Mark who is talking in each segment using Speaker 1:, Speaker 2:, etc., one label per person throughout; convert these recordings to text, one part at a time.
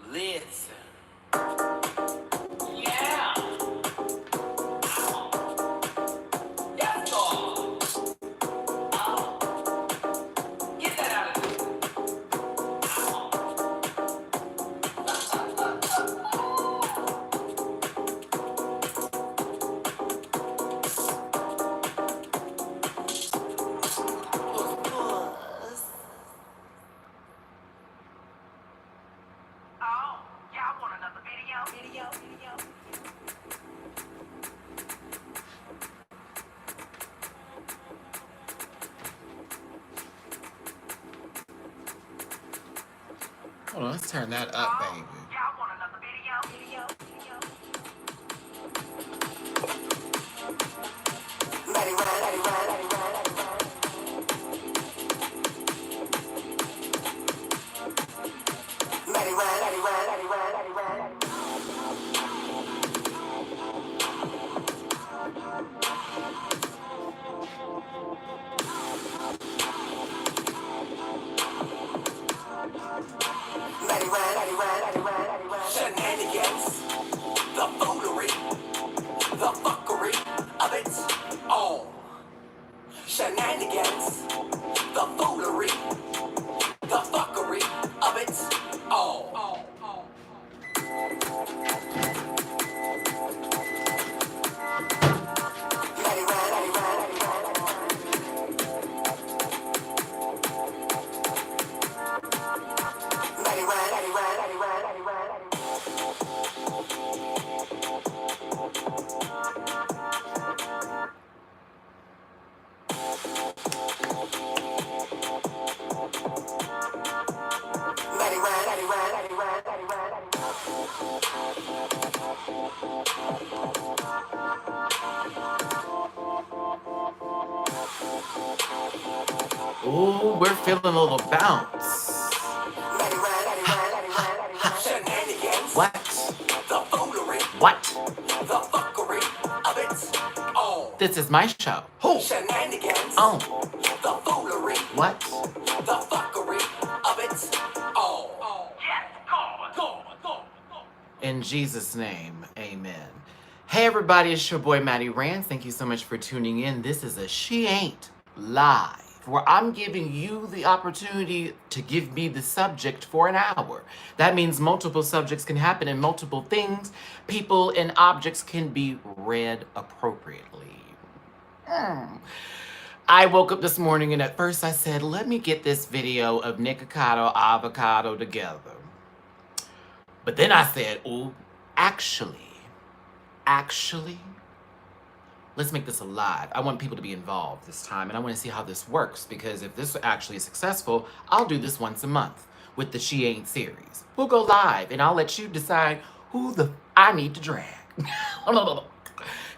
Speaker 1: Listen. Yeah. Yes, Lord. Get that out of there. Oh, y'all want another video?
Speaker 2: Hold on, let's turn that up, baby.
Speaker 1: Y'all want another video? Matty Rants, Matty Rants, Matty Rants, Matty Rants, Matty Rants, Matty Rants, Matty Rants. Shenanigans, the foolery, the fuckery of it all. Shenanigans, the foolery, the fuckery of it all.
Speaker 2: Ooh, we're feeling a little bounce. What?
Speaker 1: The foolery,
Speaker 2: What?
Speaker 1: the fuckery of it all.
Speaker 2: This is my show. Who?
Speaker 1: Shenanigans,
Speaker 2: Oh,
Speaker 1: the foolery,
Speaker 2: what?
Speaker 1: the fuckery of it all. Yes, God.
Speaker 2: In Jesus' name, amen. Hey everybody, it's your boy Matty Rants. Thank you so much for tuning in. This is a She Ain't Live, where I'm giving you the opportunity to give me the subject for an hour. That means multiple subjects can happen and multiple things, people, and objects can be read appropriately. I woke up this morning and at first I said, let me get this video of Nikocado Avocado together. But then I said, oh, actually, let's make this alive. I want people to be involved this time, and I want to see how this works, because if this actually is successful, I'll do this once a month with the She Ain't series. We'll go live, and I'll let you decide who I need to drag.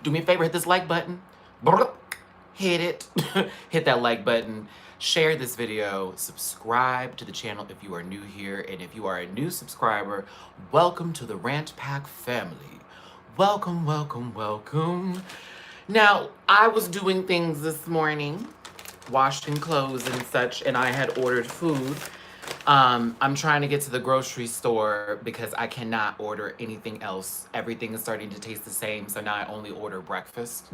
Speaker 2: Do me a favor, hit this like button. Hit it. Hit that like button. Share this video. Subscribe to the channel if you are new here, and if you are a new subscriber, welcome to the Rant Pack family. Welcome, welcome, welcome. Now, I was doing things this morning, washing clothes and such, and I had ordered food. I'm trying to get to the grocery store because I cannot order anything else. Everything is starting to taste the same, so now I only order breakfast.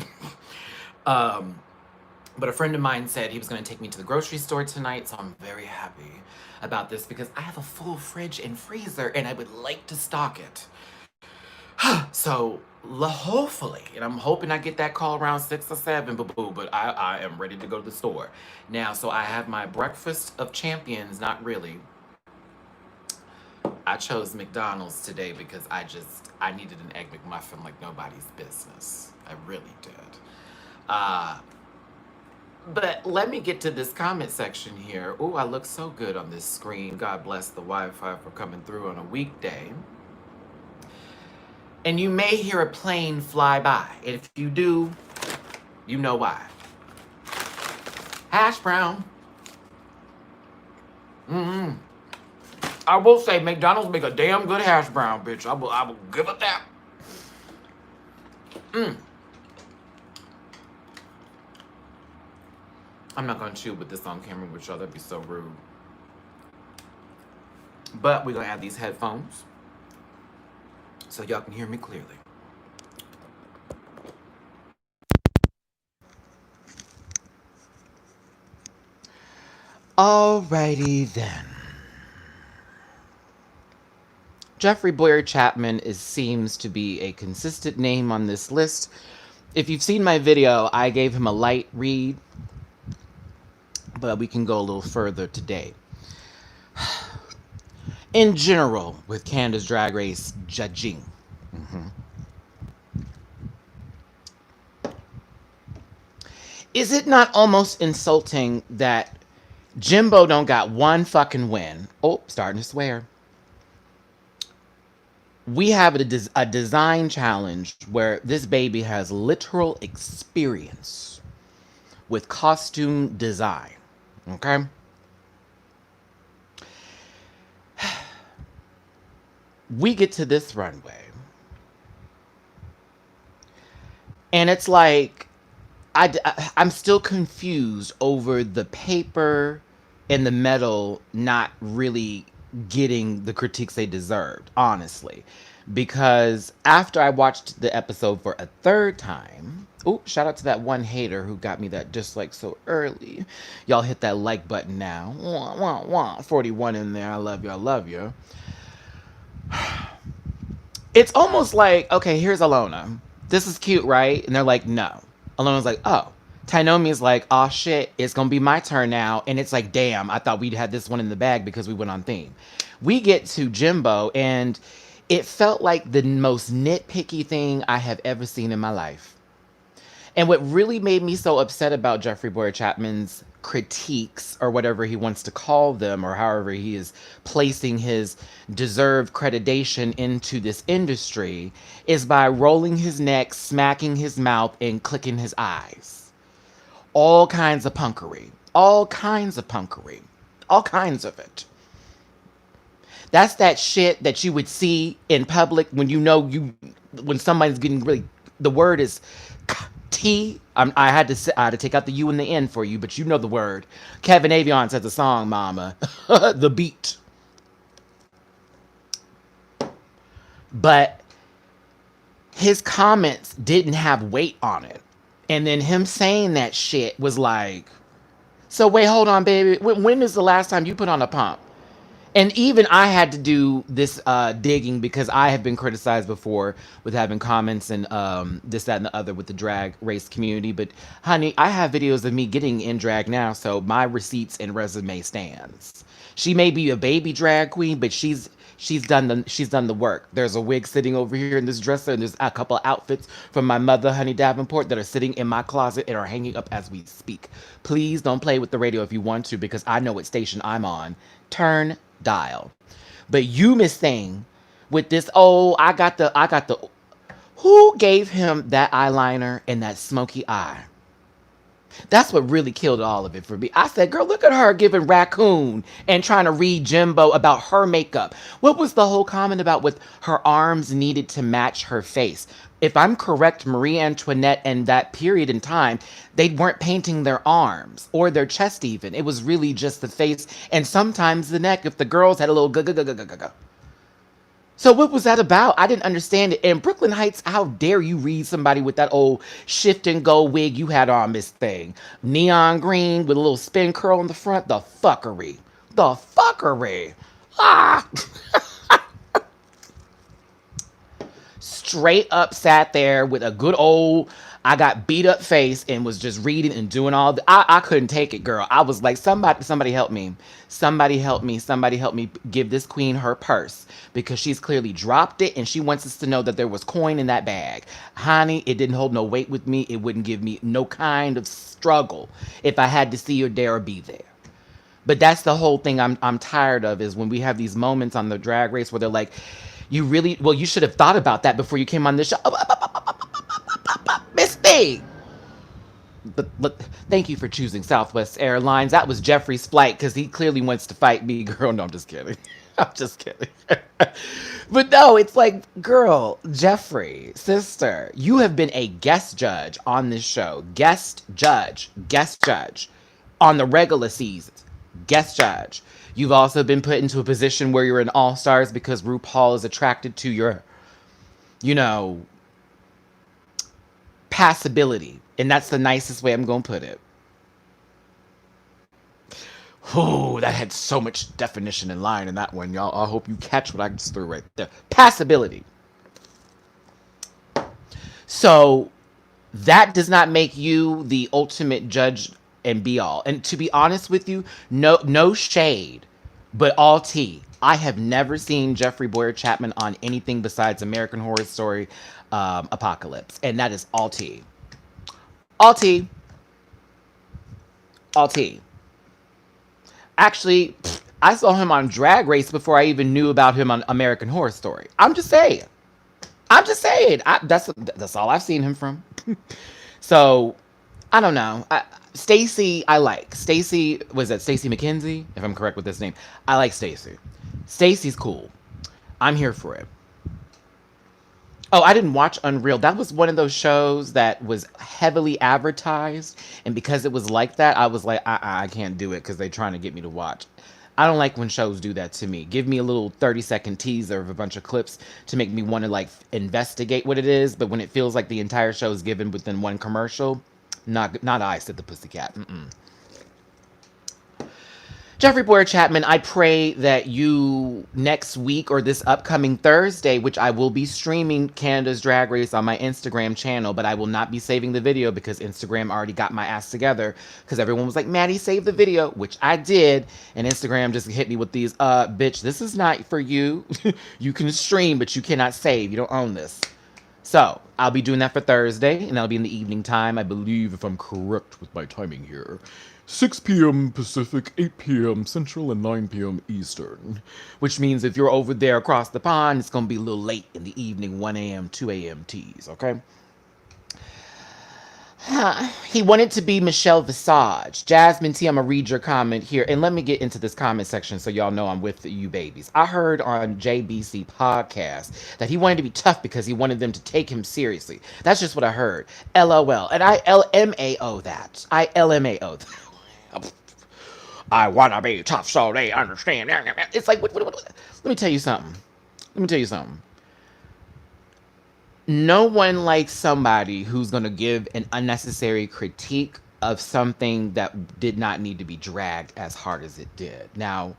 Speaker 2: But a friend of mine said he was going to take me to the grocery store tonight, so I'm very happy about this because I have a full fridge and freezer, and I would like to stock it. So hopefully, and I'm hoping I get that call around 6 or 7, boo-boo, but I am ready to go to the store. Now, so I have my breakfast of champions, not really. I chose McDonald's today because I needed an Egg McMuffin like nobody's business. I really did. But let me get to this comment section here. Oh, I look so good on this screen. God bless the Wi-Fi for coming through on a weekday. And you may hear a plane fly by. And if you do, you know why. Hash brown. I will say McDonald's make a damn good hash brown, bitch. I will give it that. I'm not gonna chew with this on camera with y'all. That'd be so rude. But we're gonna add these headphones.
Speaker 1: so y'all can hear me clearly.
Speaker 2: Alrighty then. Jeffrey Boyer Chapman seems to be a consistent name on this list. If you've seen my video, I gave him a light read, but we can go a little further today. In general, with Canada's Drag Race judging, is it not almost insulting that Jimbo don't got one fucking win? Oh, starting to swear. We have a design challenge where this baby has literal experience with costume design. Okay? We get to this runway. And it's like, I'm still confused over the paper and the metal not really getting the critiques they deserved, honestly. Because after I watched the episode for a third time, oh, shout out to that one hater who got me that dislike so early. Y'all hit that like button now. Wah, wah, wah. 41 in there. I love you. I love you. It's almost like, okay, here's Alona. This is cute, right? And they're like, no. Alona's like, oh. Tainomi is like, oh shit, it's gonna be my turn now. And it's like, damn, I thought we'd had this one in the bag because we went on theme. We get to Jimbo, and it felt like the most nitpicky thing I have ever seen in my life. And what really made me so upset about Jeffrey Boyer Chapman's critiques, or whatever he wants to call them, or however he is placing his deserved accreditation into this industry, is by rolling his neck, smacking his mouth, and clicking his eyes. All kinds of punkery. All kinds of punkery. All kinds of it. That's that shit that you would see in public when when somebody's getting really, the word is T. I had to take out the U and the N for you, but you know the word. Kevin Avion says the song, mama. The beat. But his comments didn't have weight on it. And then him saying that shit was like, so wait, hold on, baby. When is the last time you put on a pump? And even I had to do this digging because I have been criticized before with having comments and this, that, and the other with the drag race community. But honey, I have videos of me getting in drag now, so my receipts and resume stands. She may be a baby drag queen, but she's done the work. There's a wig sitting over here in this dresser, and there's a couple of outfits from my mother, Honey Davenport, that are sitting in my closet and are hanging up as we speak. Please don't play with the radio if you want to, because I know what station I'm on. Turn dial. But you, Miss Thing, with this, I got the who gave him that eyeliner and that smoky eye? That's what really killed all of it for me. I said, girl, look at her giving raccoon and trying to read Jimbo about her makeup. What was the whole comment about with her arms needed to match her face? If I'm correct, Marie Antoinette and that period in time, they weren't painting their arms or their chest even. It was really just the face and sometimes the neck if the girls had a little go. So what was that about? I didn't understand it. In Brooklyn Heights, how dare you read somebody with that old shift and go wig you had on, Miss Thing? Neon green with a little spin curl in the front. The fuckery. The fuckery. Ah! Straight up sat there with a good old, I got beat up face and was just reading and doing all the, I couldn't take it, girl. I was like, somebody help me. Somebody help me. Somebody help me give this queen her purse, because she's clearly dropped it and she wants us to know that there was coin in that bag. Honey, it didn't hold no weight with me. It wouldn't give me no kind of struggle if I had to see her there or be there. But that's the whole thing I'm tired of, is when we have these moments on the drag race where they're like, you should have thought about that before you came on this show. Miss Thing. But look, thank you for choosing Southwest Airlines. That was Jeffrey's flight because he clearly wants to fight me. Girl, no, I'm just kidding. I'm just kidding. But no, it's like, girl, Jeffrey, sister, you have been a guest judge on this show. Guest judge on the regular seasons. Guest judge. You've also been put into a position where you're an all-stars because RuPaul is attracted to your you know, passability. And that's the nicest way I'm going to put it. Oh, that had so much definition and line in that one, y'all. I hope you catch what I just threw right there. Passability. So that does not make you the ultimate judge and be all. And to be honest with you, no shade, but all tea. I have never seen Jeffrey Boyer Chapman on anything besides American Horror Story Apocalypse. And that is all tea. All tea. All tea. Actually, I saw him on Drag Race before I even knew about him on American Horror Story. I'm just saying. I'm just saying. That's all I've seen him from. So I don't know. Stacy, I like. Stacy, was that Stacy McKenzie? If I'm correct with this name. I like Stacy. Stacy's cool. I'm here for it. Oh, I didn't watch Unreal. That was one of those shows that was heavily advertised. And because it was like that, I was like, I can't do it because they're trying to get me to watch. I don't like when shows do that to me. Give me a little 30-second teaser of a bunch of clips to make me want to like investigate what it is. But when it feels like the entire show is given within one commercial, not I, said the pussycat. Mm-mm. Jeffrey Boyer Chapman, I pray that you next week or this upcoming Thursday, which I will be streaming Canada's Drag Race on my Instagram channel, but I will not be saving the video because Instagram already got my ass together because everyone was like, Maddie, save the video, which I did. And Instagram just hit me with these, bitch, this is not for you. You can stream, but you cannot save. You don't own this. So I'll be doing that for Thursday, and that'll be in the evening time, I believe, if I'm correct with my timing here. 6 p.m. Pacific, 8 p.m. Central, and 9 p.m. Eastern. Which means if you're over there across the pond, it's going to be a little late in the evening, 1 a.m., 2 a.m. teas, okay? He wanted to be Michelle Visage. Jasmine T, I'm going to read your comment here. And let me get into this comment section so y'all know I'm with you babies. I heard on JBC podcast that he wanted to be tough because he wanted them to take him seriously. That's just what I heard. LOL. And I LMAO that. I LMAO that. I want to be tough so they understand. It's like, what? Let me tell you something. No one likes somebody who's going to give an unnecessary critique of something that did not need to be dragged as hard as it did. Now,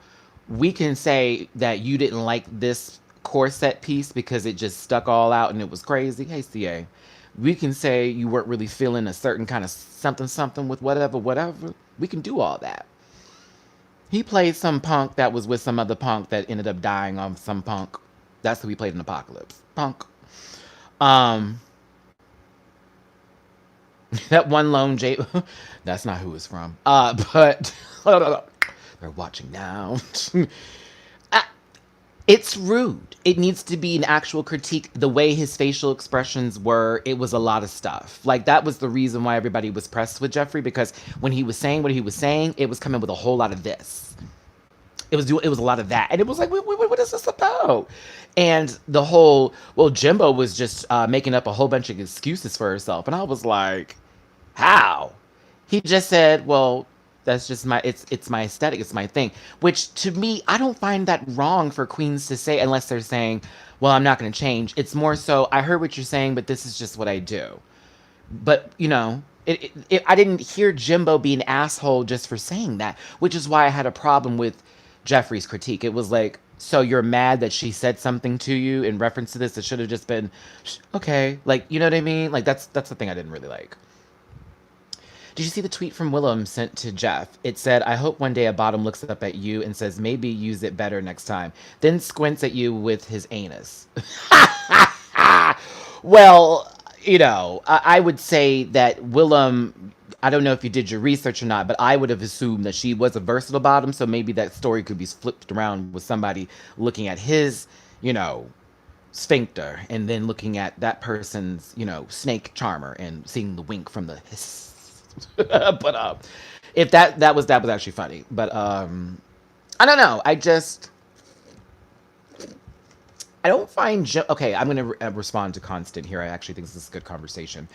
Speaker 2: we can say that you didn't like this corset piece because it just stuck all out and it was crazy. Hey, CA. We can say you weren't really feeling a certain kind of something with whatever. We can do all that. He played some punk that was with some other punk that ended up dying on some punk. That's who he played in Apocalypse. Punk. Um, that one lone J. That's not who it's from. But they're watching now. Uh, it's rude. It needs to be an actual critique. The way his facial expressions were, it was a lot of stuff. Like that was the reason why everybody was pressed with Jeffrey because when he was saying what he was saying, it was coming with a whole lot of this. It was a lot of that, and it was like, what is this about? And the whole, well, Jimbo was just making up a whole bunch of excuses for herself, and I was like, how? He just said, well, that's just it's my aesthetic, it's my thing. Which to me, I don't find that wrong for queens to say unless they're saying, well, I'm not going to change. It's more so, I heard what you're saying, but this is just what I do. But I didn't hear Jimbo be an asshole just for saying that, which is why I had a problem with Jeffrey's critique. It was like, so you're mad that she said something to you in reference to this? It should have just been, okay, like, you know what I mean? Like that's the thing I didn't really like. Did you see the tweet from Willem sent to Jeff? It said, I hope one day a bottom looks up at you and says, maybe use it better next time. Then squints at you with his anus. Well, I would say that Willem, I don't know if you did your research or not, but I would have assumed that she was a versatile bottom, so maybe that story could be flipped around with somebody looking at his, sphincter, and then looking at that person's, snake charmer and seeing the wink from the hiss. But if that was actually funny. But I don't know. I don't find okay, I'm going to respond to Constant here. I actually think this is a good conversation.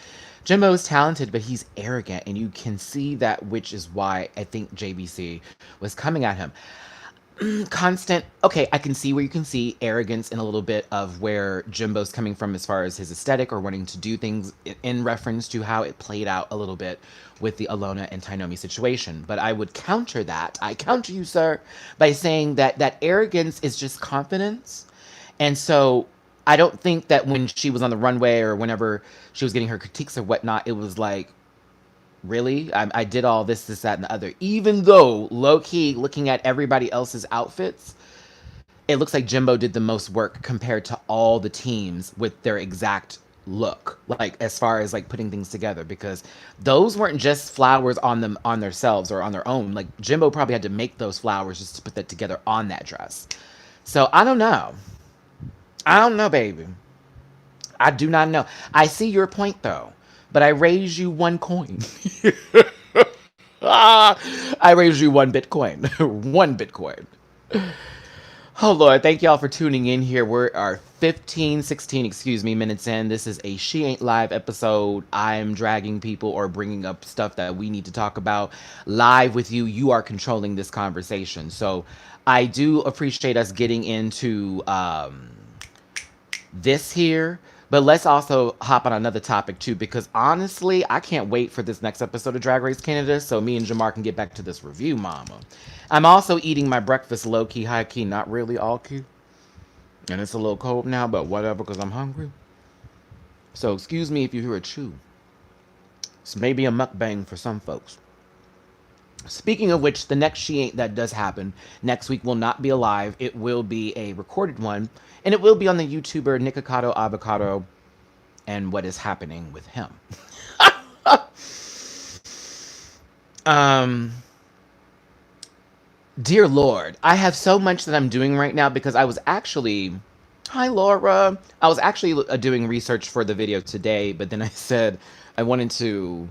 Speaker 2: Jimbo is talented, but he's arrogant, and you can see that, which is why I think JBC was coming at him. constant. Okay, I can see where you can see arrogance and a little bit of where Jimbo's coming from as far as his aesthetic or wanting to do things in reference to how it played out a little bit with the Alona and Tainomi situation. But I would counter that. I counter you, sir, by saying that that arrogance is just confidence. And so I don't think that when she was on the runway or whenever she was getting her critiques or whatnot, it was like, really? I did all this, that, and the other. Even though, low key, looking at everybody else's outfits, it looks like Jimbo did the most work compared to all the teams with their exact look, like as far as like putting things together, because those weren't just flowers on them on themselves or on their own. Like Jimbo probably had to make those flowers just to put that together on that dress. So I don't know. I don't know, baby. I do not know. I see your point though, but I raise you one coin. I raise you one Bitcoin. One Bitcoin. Oh Lord, thank y'all for tuning in here. We're our 16 minutes in. This is a She Ain't Live episode. I'm dragging people or bringing up stuff that we need to talk about live with you. You are controlling this conversation. So I do appreciate us getting into this here. But let's also hop on another topic too, because honestly, I can't wait for this next episode of Drag Race Canada so me and Jamar can get back to this review, mama. I'm also eating my breakfast low key, high key, not really all key. And it's a little cold now, but whatever, because I'm hungry. So excuse me if you hear a chew. It's maybe a mukbang for some folks. Speaking of which, the next She Ain't that does happen next week will not be a live. It will be a recorded one, and it will be on the YouTuber Nikocado Avocado and what is happening with him. um, Dear Lord, I have so much that I'm doing right now because I was actually, hi Laura, I was actually doing research for the video today, but then I said I wanted to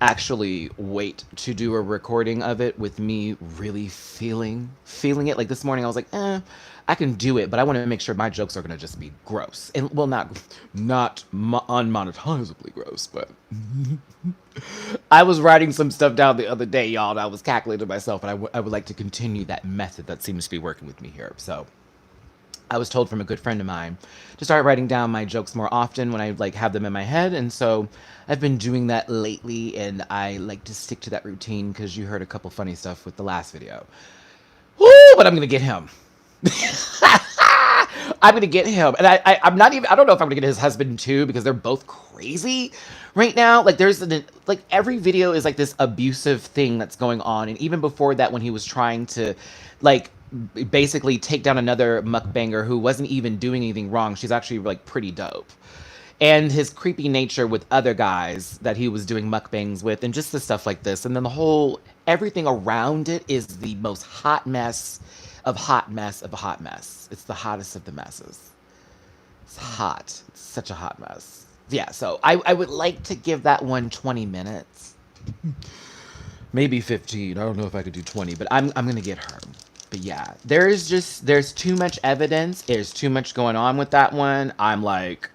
Speaker 2: actually wait to do a recording of it with me really feeling it. Like this morning I was like, I can do it, but I want to make sure my jokes are going to just be gross. And well, not unmonetizably gross, but I was writing some stuff down the other day, y'all, and I was cackling to myself, and I would like to continue that method that seems to be working with me here. So I was told from a good friend of mine to start writing down my jokes more often when I like have them in my head, and so I've been doing that lately, and I like to stick to that routine because you heard a couple funny stuff with the last video. Woo! But I'm gonna get him. I'm gonna get him, and I'm not even. I don't know if I'm gonna get his husband too because they're both crazy right now. Like like every video is like this abusive thing that's going on, and even before that, when he was trying to, like, basically take down another mukbanger who wasn't even doing anything wrong. She's actually like pretty dope. And his creepy nature with other guys that he was doing mukbangs with, and just the stuff like this, and then the whole everything around it is the most hot mess of hot mess of a hot mess. It's the hottest of the messes. It's hot. It's such a hot mess. Yeah, so I would like to give that one 20 minutes. Maybe 15. I don't know if I could do 20, but I'm gonna get her. But yeah, there's too much evidence. There's too much going on with that one. I'm like,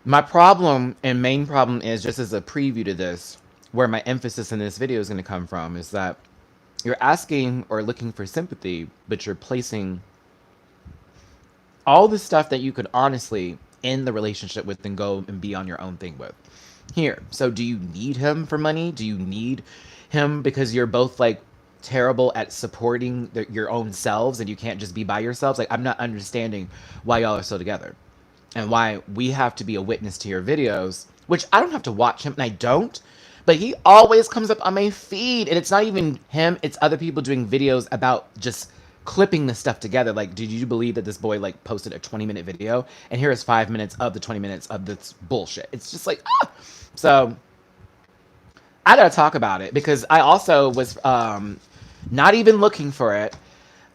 Speaker 2: my problem and main problem is, just as a preview to this, where my emphasis in this video is going to come from, is that you're asking or looking for sympathy, but you're placing all the stuff that you could honestly end the relationship with and go and be on your own thing with. Here. So do you need him for money? Do you need him because you're both like terrible at supporting your own selves and you can't just be by yourselves? Like, I'm not understanding why y'all are still together and why we have to be a witness to your videos, which I don't have to watch him, and I don't, but he always comes up on my feed, and it's not even him, it's other people doing videos about just clipping this stuff together. Like, did you believe that this boy like posted a 20-minute video and here is 5 minutes of the 20 minutes of this bullshit? It's just like, ah. So I gotta talk about it because I also was not even looking for it,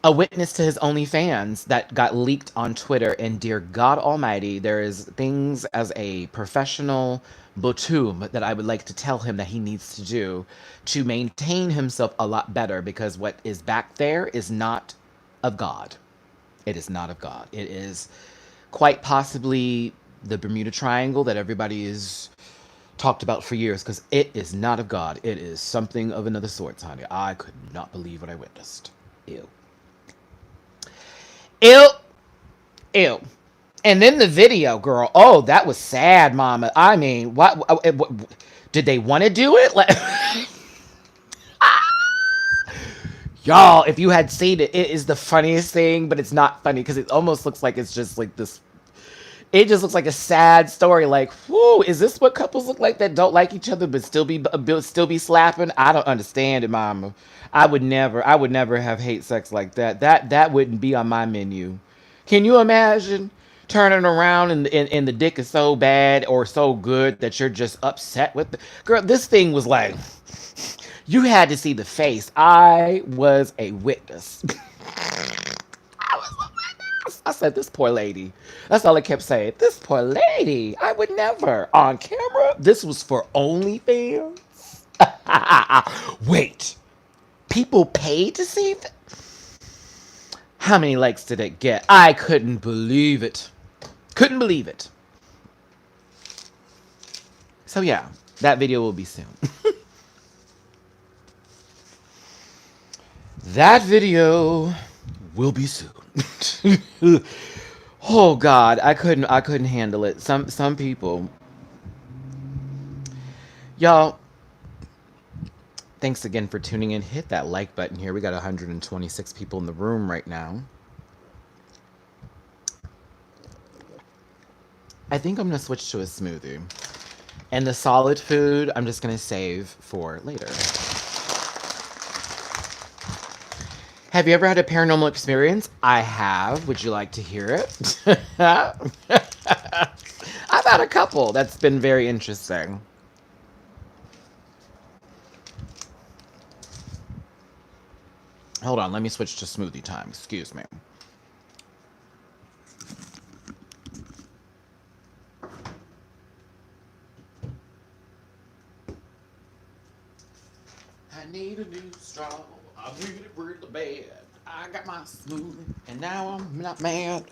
Speaker 2: a witness to his OnlyFans that got leaked on Twitter. And dear God Almighty, there is things as a professional Botum that I would like to tell him that he needs to do to maintain himself a lot better, because what is back there is not of God. It is not of God. It is quite possibly the Bermuda Triangle that everybody is talked about for years because it is not of God. It is something of another sort, honey. I could not believe what I witnessed. Ew. Ew. Ew. And then the video, girl. Oh, that was sad, mama. I mean, what did they want to do it? Like, y'all, if you had seen it, it is the funniest thing, but it's not funny because it almost looks like it's just like this. It just looks like a sad story. Like, whoo, is this what couples look like that don't like each other but still be slapping? I don't understand it, mama. I would never have hate sex like that. That wouldn't be on my menu. Can you imagine turning around and the dick is so bad or so good that you're just upset with the girl? This thing was like, you had to see the face. I was a witness. I was a witness. I said, this poor lady. That's all I kept saying. This poor lady. I would never. On camera? This was for OnlyFans? Wait. People paid to see that? How many likes did it get? I couldn't believe it. Couldn't believe it. So yeah, that video will be soon. That video will be soon. Oh God, I couldn't handle it. Some people, y'all. Thanks again for tuning in. Hit that like button here. We got 126 people in the room right now. I think I'm gonna switch to a smoothie. And the solid food, I'm just gonna save for later. Have you ever had a paranormal experience? I have. Would you like to hear it? I've had a couple. That's been very interesting. Hold on, let me switch to smoothie time. Excuse me. I need a new straw. I need it really bad. I got my smoothie, and now I'm not mad.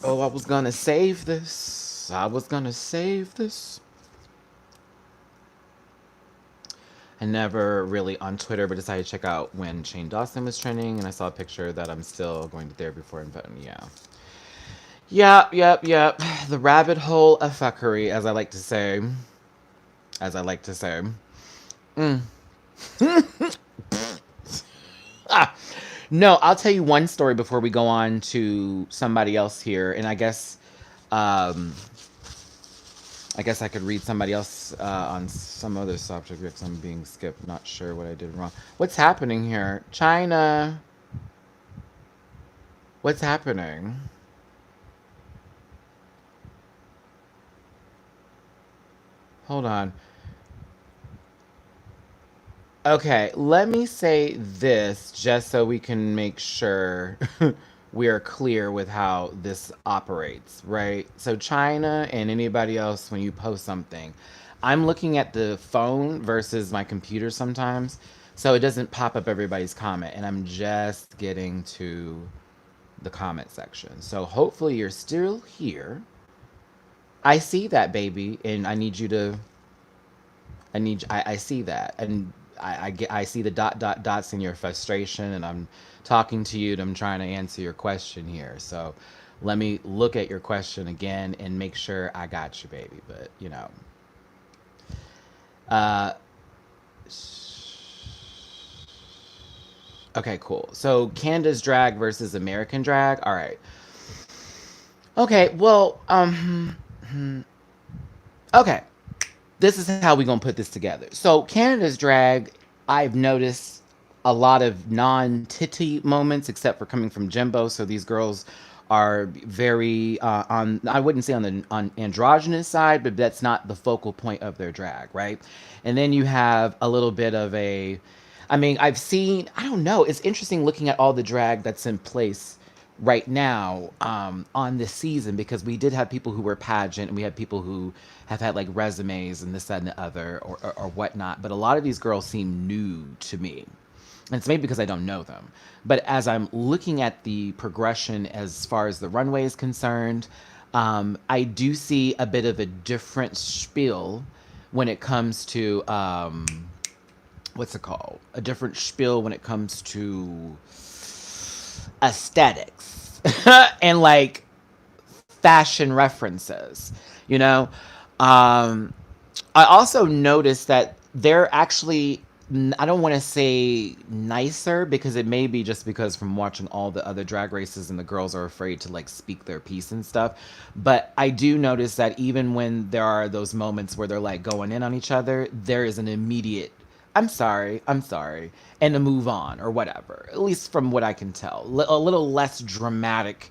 Speaker 2: Oh, I was gonna save this. I was gonna save this. I never really on Twitter, but decided to check out when Shane Dawson was trending, and I saw a picture that I'm still going to therapy for, and yeah. Yep. The rabbit hole of fuckery, as I like to say. As I like to say. No, I'll tell you one story before we go on to somebody else here, and I guess I could read somebody else on some other subject because I'm being skipped. Not sure what I did wrong. What's happening here? China. What's happening? Hold on. Okay, let me say this just so we can make sure we are clear with how this operates, right? So, China and anybody else, when you post something, I'm looking at the phone versus my computer sometimes, so it doesn't pop up everybody's comment, and I'm just getting to the comment section. So, hopefully, you're still here. I see that, baby, and I need you to. I see that, and I see the dots in your frustration, and I'm talking to you, and I'm trying to answer your question here. So let me look at your question again and make sure I got you, baby. But uh, okay, cool. So Canada's drag versus American drag. All right. Okay. Well, okay. This is how we gonna put this together. So Canada's drag, I've noticed a lot of non-titty moments, except for coming from Jimbo. So these girls are very on. I wouldn't say on the on androgynous side, but that's not the focal point of their drag, right? And then you have a little bit of a. I mean, I've seen. I don't know. It's interesting looking at all the drag that's in place right now on this season because we did have people who were pageant and we had people who have had like resumes and this, that, and the other or whatnot. But a lot of these girls seem new to me. And it's maybe because I don't know them. But as I'm looking at the progression as far as the runway is concerned, I do see a bit of a different spiel when it comes to what's it called? A different spiel when it comes to aesthetics and like fashion references, you know? Um, I also noticed that they're actually, I don't want to say nicer because it may be just because from watching all the other drag races and the girls are afraid to like speak their piece and stuff. But I do notice that even when there are those moments where they're like going in on each other, there is an immediate, I'm sorry, and to move on or whatever, at least from what I can tell. A little less dramatic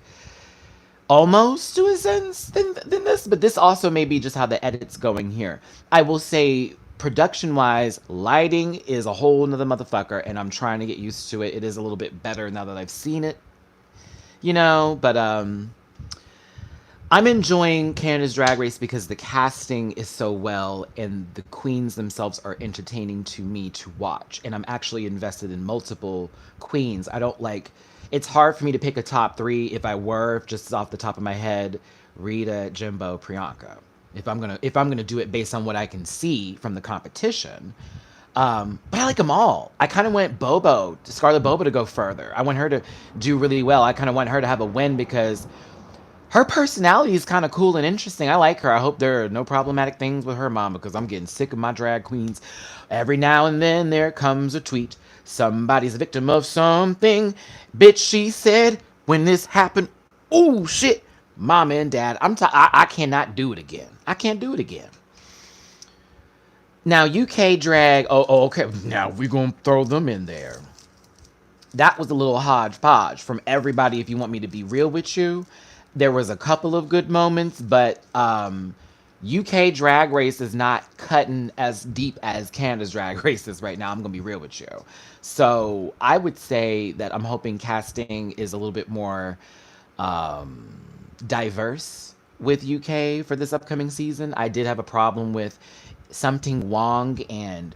Speaker 2: almost to a sense than this, but this also may be just how the edit's going here. I will say production wise, lighting is a whole nother motherfucker, and I'm trying to get used to it. It is a little bit better now that I've seen it, you know, but I'm enjoying Canada's Drag Race because the casting is so well and the queens themselves are entertaining to me to watch. And I'm actually invested in multiple queens. I don't like, it's hard for me to pick a top three if I were just off the top of my head, Rita, Jimbo, Priyanka. If I'm gonna do it based on what I can see from the competition. But I like them all. I kind of want Scarlett Bobo to go further. I want her to do really well. I kind of want her to have a win because her personality is kind of cool and interesting. I like her. I hope there are no problematic things with her mom because I'm getting sick of my drag queens. Every now and then there comes a tweet. Somebody's a victim of something. Bitch, she said when this happened. Oh, shit. Mama and dad, I cannot do it again. I can't do it again. Now, UK drag. Oh, okay. Now we're going to throw them in there. That was a little hodgepodge from everybody. If you want me to be real with you, there was a couple of good moments, but UK Drag Race is not cutting as deep as Canada's Drag Race is right now. I'm gonna be real with you. So I would say that I'm hoping casting is a little bit more diverse with UK for this upcoming season. I did have a problem with Something Wong and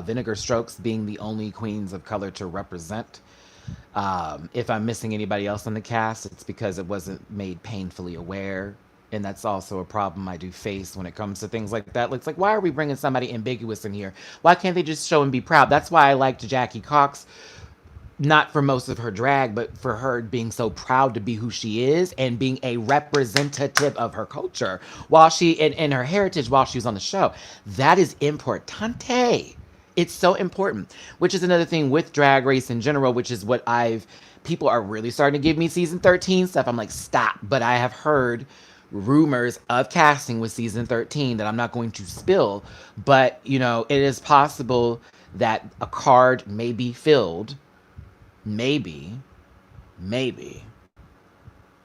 Speaker 2: Vinegar Strokes being the only queens of color to represent. If I'm missing anybody else on the cast, it's because it wasn't made painfully aware. And that's also a problem I do face when it comes to things like that. It's like, why are we bringing somebody ambiguous in here? Why can't they just show and be proud? That's why I liked Jackie Cox, not for most of her drag, but for her being so proud to be who she is and being a representative of her culture while she, and her heritage while she was on the show. That is importante. It's so important, which is another thing with Drag Race in general, which is what people are really starting to give me season 13 stuff. I'm like, stop. But I have heard rumors of casting with season 13 that I'm not going to spill. But, you know, it is possible that a card may be filled, maybe,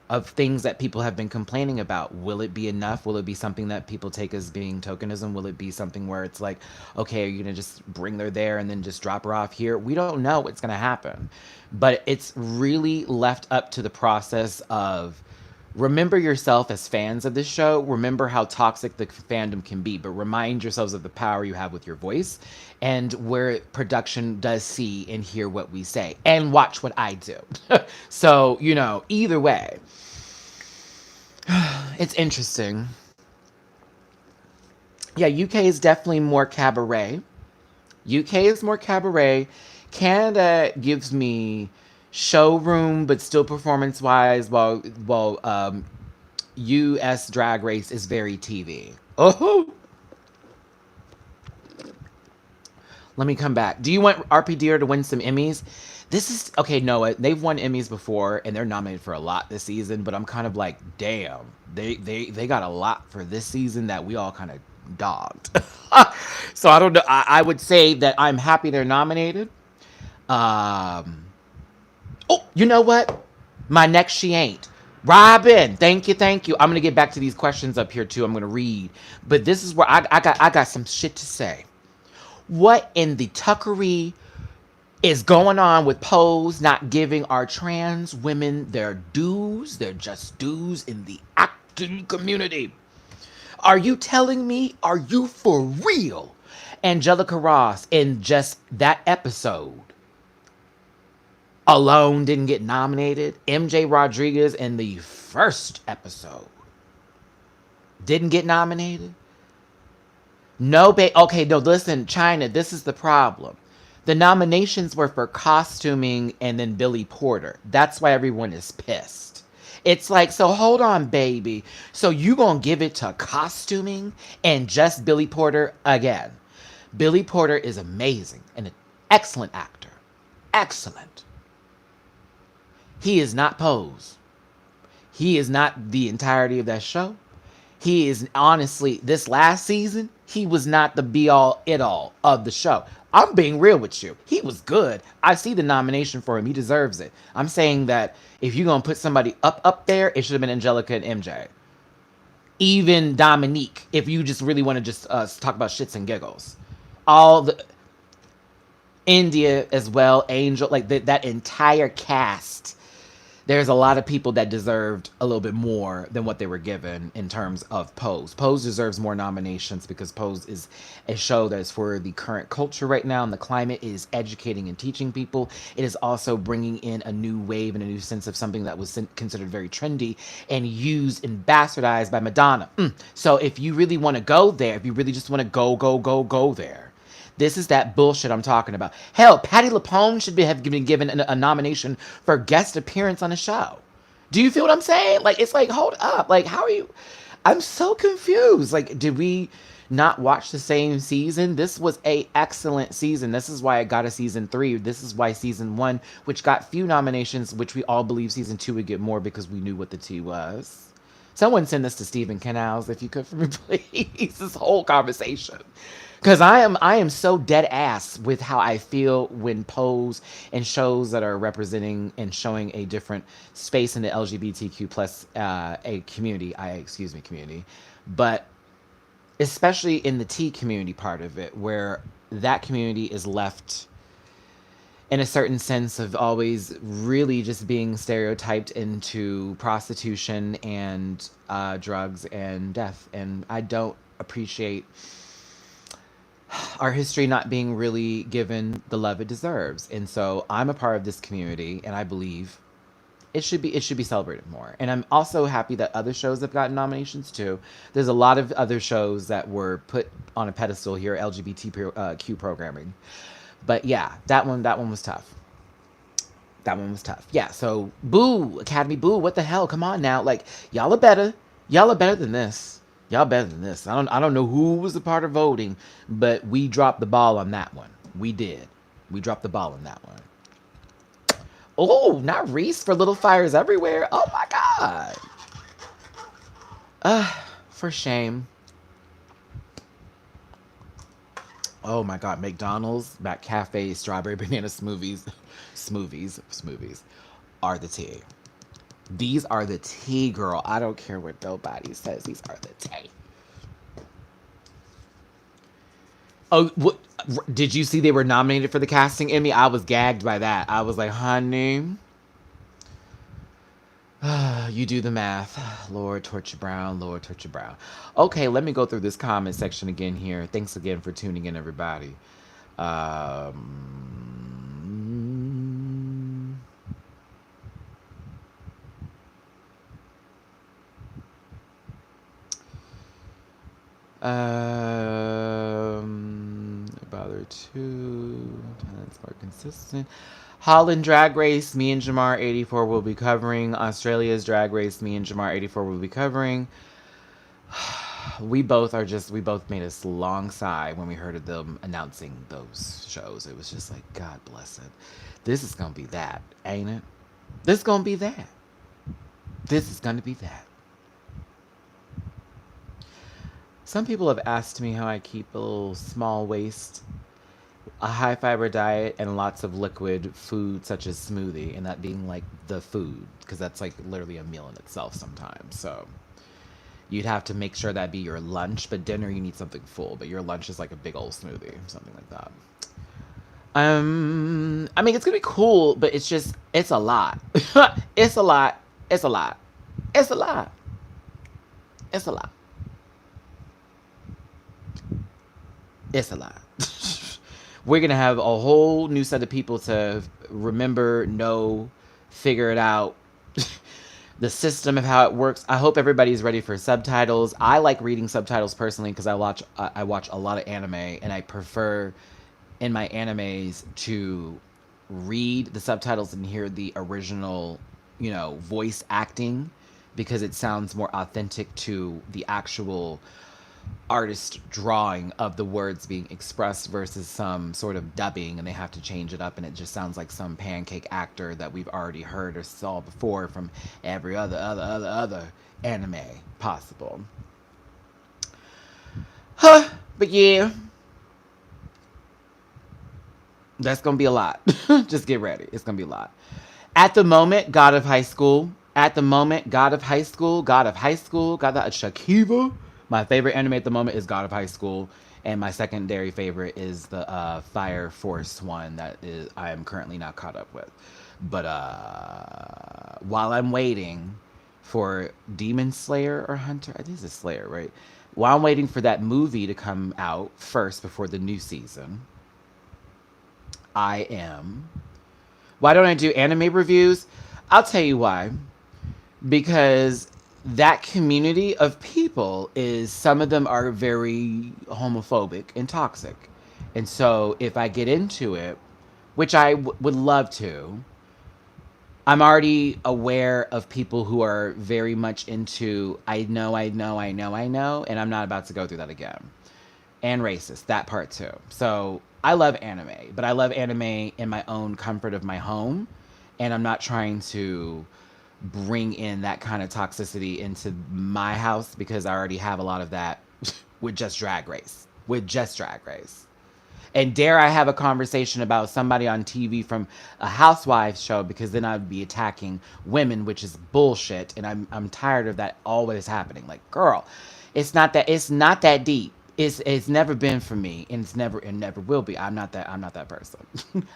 Speaker 2: of things that people have been complaining about. Will it be enough? Will it be something that people take as being tokenism? Will it be something where it's like, okay, are you going to just bring her there and then just drop her off here? We don't know what's going to happen. But it's really left up to the process of remember yourself as fans of this show. Remember how toxic the fandom can be, but remind yourselves of the power you have with your voice and where production does see and hear what we say and watch what I do. So, you know, either way, it's interesting. Yeah, UK is definitely more cabaret. UK is more cabaret. Canada gives me showroom, but still performance wise, while US Drag Race is very TV. Oh, let me come back. Do you want RPDR to win some Emmys? This is okay. Noah, they've won Emmys before, and they're nominated for a lot this season. But I'm kind of like, damn, they got a lot for this season that we all kind of dogged. So I don't know. I would say that I'm happy they're nominated. Um, Oh, you know what? My next she ain't. Robin, thank you, thank you. I'm gonna get back to these questions up here too. I'm gonna read, but this is where I got some shit to say. What in the tuckery is going on with Pose not giving our trans women their dues, their just dues in the acting community? Are you telling me? Are you for real? Angelica Ross in just that episode alone didn't get nominated. MJ Rodriguez in the first episode didn't get nominated. No, okay, no, listen, China, this is the problem. The nominations were for costuming and then Billy Porter. That's why everyone is pissed. It's like, so hold on, baby. So you gonna give it to costuming and just Billy Porter again? Billy Porter is amazing and an excellent actor. Excellent. He is not Pose. He is not the entirety of that show. He is honestly, this last season, he was not the be all, it all of the show. I'm being real with you. He was good. I see the nomination for him. He deserves it. I'm saying that if you're going to put somebody up there, it should have been Angelica and MJ. Even Dominique, if you just really want to just talk about shits and giggles. All the India as well, Angel, like that entire cast, there's a lot of people that deserved a little bit more than what they were given in terms of Pose. Pose deserves more nominations because Pose is a show that is for the current culture right now, and the climate is educating and teaching people. It is also bringing in a new wave and a new sense of something that was considered very trendy and used and bastardized by Madonna. So if you really want to go there, if you really just want to go there, this is that bullshit I'm talking about. Hell, Patti LuPone should have been given a nomination for guest appearance on a show. Do you feel what I'm saying? Like, it's like, hold up. Like, how are you? I'm so confused. Like, did we not watch the same season? This was a excellent season. This is why it got a season 3. This is why season 1, which got few nominations, which we all believe season 2 would get more because we knew what the tea was. Someone send this to Stephen Canals if you could for me, please. This whole conversation. Because I am so dead ass with how I feel when Pose and shows that are representing and showing a different space in the LGBTQ plus a community, community, but especially in the T community part of it, where that community is left in a certain sense of always really just being stereotyped into prostitution and drugs and death. And I don't appreciate our history not being really given the love it deserves. And so I'm a part of this community, and I believe it should be celebrated more. And I'm also happy that other shows have gotten nominations too. There's a lot of other shows that were put on a pedestal here, LGBTQ programming. But yeah, that one was tough. That one was tough. Yeah, so boo, Academy, boo, what the hell? Come on now. Like, y'all are better. Y'all are better than this. Y'all better than this. I don't know who was a part of voting, but we dropped the ball on that one. We did. We dropped the ball on that one. Oh, not Reese for Little Fires Everywhere. Oh my God. For shame. Oh my God, McDonald's, McCafe, strawberry banana smoothies, smoothies are the tea. These are the tea, girl. I don't care what nobody says. These are the tea. Oh, what? Did you see they were nominated for the casting Emmy? I was gagged by that. I was like, honey, you do the math. Lord, Torture Brown, Lord, Torture Brown. Okay, let me go through this comment section again here. Thanks again for tuning in, everybody. Bother too. Talent's more consistent. Holland Drag Race, me and Jamar 84 will be covering. Australia's Drag Race, me and Jamar 84 will be covering. We both made a long sigh when we heard of them announcing those shows. It was just like, God bless it. This is gonna be that, ain't it? This is gonna be that. This is gonna be that. Some people have asked me how I keep a little small waist, a high fiber diet, and lots of liquid food such as smoothie, and that being like the food, because that's like literally a meal in itself sometimes. So you'd have to make sure that be your lunch, but dinner you need something full, but your lunch is like a big old smoothie, something like that. I mean, it's gonna be cool, but it's a lot. It's a lot. It's a lot. It's a lot. It's a lot. It's a lot. We're going to have a whole new set of people to remember, know, figure it out, the system of how it works. I hope everybody's ready for subtitles. I like reading subtitles personally because I watch a lot of anime, and I prefer in my animes to read the subtitles and hear the original, voice acting, because it sounds more authentic to the actual artist drawing of the words being expressed versus some sort of dubbing, and they have to change it up and it just sounds like some pancake actor that we've already heard or saw before from every other anime possible. Huh. But yeah, that's gonna be a lot. Just get ready. It's gonna be a lot. At the moment, God of High School. At the moment, God of High School. God of High School. God of Shakiva. My favorite anime at the moment is God of High School, and my secondary favorite is the Fire Force one that is I am currently not caught up with. But while I'm waiting for Demon Slayer or Hunter, I think it's a Slayer, right? While I'm waiting for that movie to come out first before the new season, I am. Why don't I do anime reviews? I'll tell you why. Because that community of people is, some of them are very homophobic and toxic. And so if I get into it, which I would love to, I'm already aware of people who are very much into, I know, and I'm not about to go through that again. And racist, that part too. So I love anime, but I love anime in my own comfort of my home. And I'm not trying to bring in that kind of toxicity into my house because I already have a lot of that with just Drag Race. With just Drag Race. And dare I have a conversation about somebody on TV from a housewives show, because then I'd be attacking women, which is bullshit. And I'm tired of that always happening. Like, girl, it's not that deep. It's never been for me, and it never will be. I'm not that person.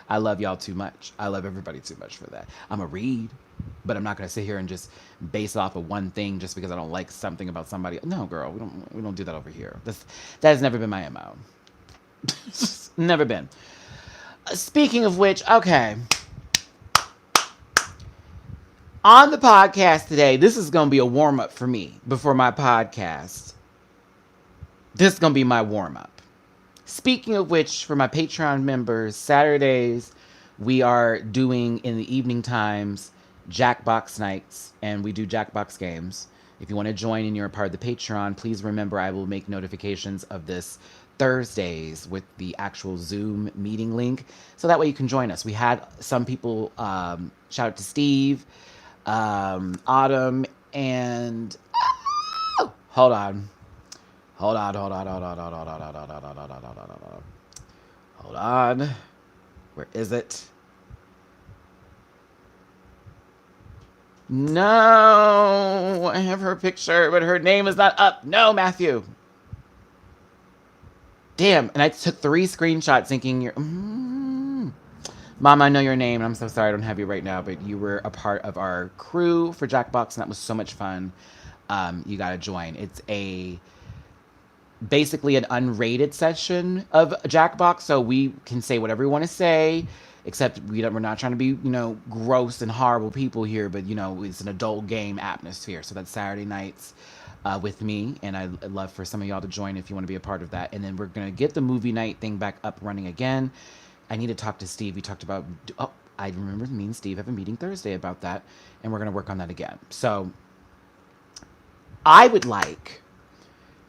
Speaker 2: I love y'all too much. I love everybody too much for that. I'm a read, but I'm not gonna sit here and just base off of one thing just because I don't like something about somebody. No, girl, we don't do that over here. That has never been my MO. Never been. Speaking of which, okay. On the podcast today, this is going to be a warm up for me before my podcast. This is going to be my warm up. Speaking of which, for my Patreon members, Saturdays, we are doing in the evening times Jackbox nights, and we do Jackbox games. If you want to join and you're a part of the Patreon, please remember I will make notifications of this Thursdays with the actual Zoom meeting link, so that way you can join us. We had some people, shout out to Steve, Autumn, and hold on. Hold on, hold on, hold on, hold on, hold on, hold on, hold on, hold on, hold on, hold on. Hold on. Where is it? No, I have her picture, but her name is not up. No, Matthew. Damn, and I took 3 screenshots thinking you're... Mom, I know your name, and I'm so sorry I don't have you right now, but you were a part of our crew for Jackbox, and that was so much fun. You gotta join. It's basically an unrated session of Jackbox, so we can say whatever we want to say, except we're not trying to be, gross and horrible people here, but, it's an adult game atmosphere. So that's Saturday nights with me, and I'd love for some of y'all to join if you want to be a part of that. And then we're going to get the movie night thing back up running again. I need to talk to Steve. We talked about, I remember me and Steve have a meeting Thursday about that, and we're going to work on that again. So I would like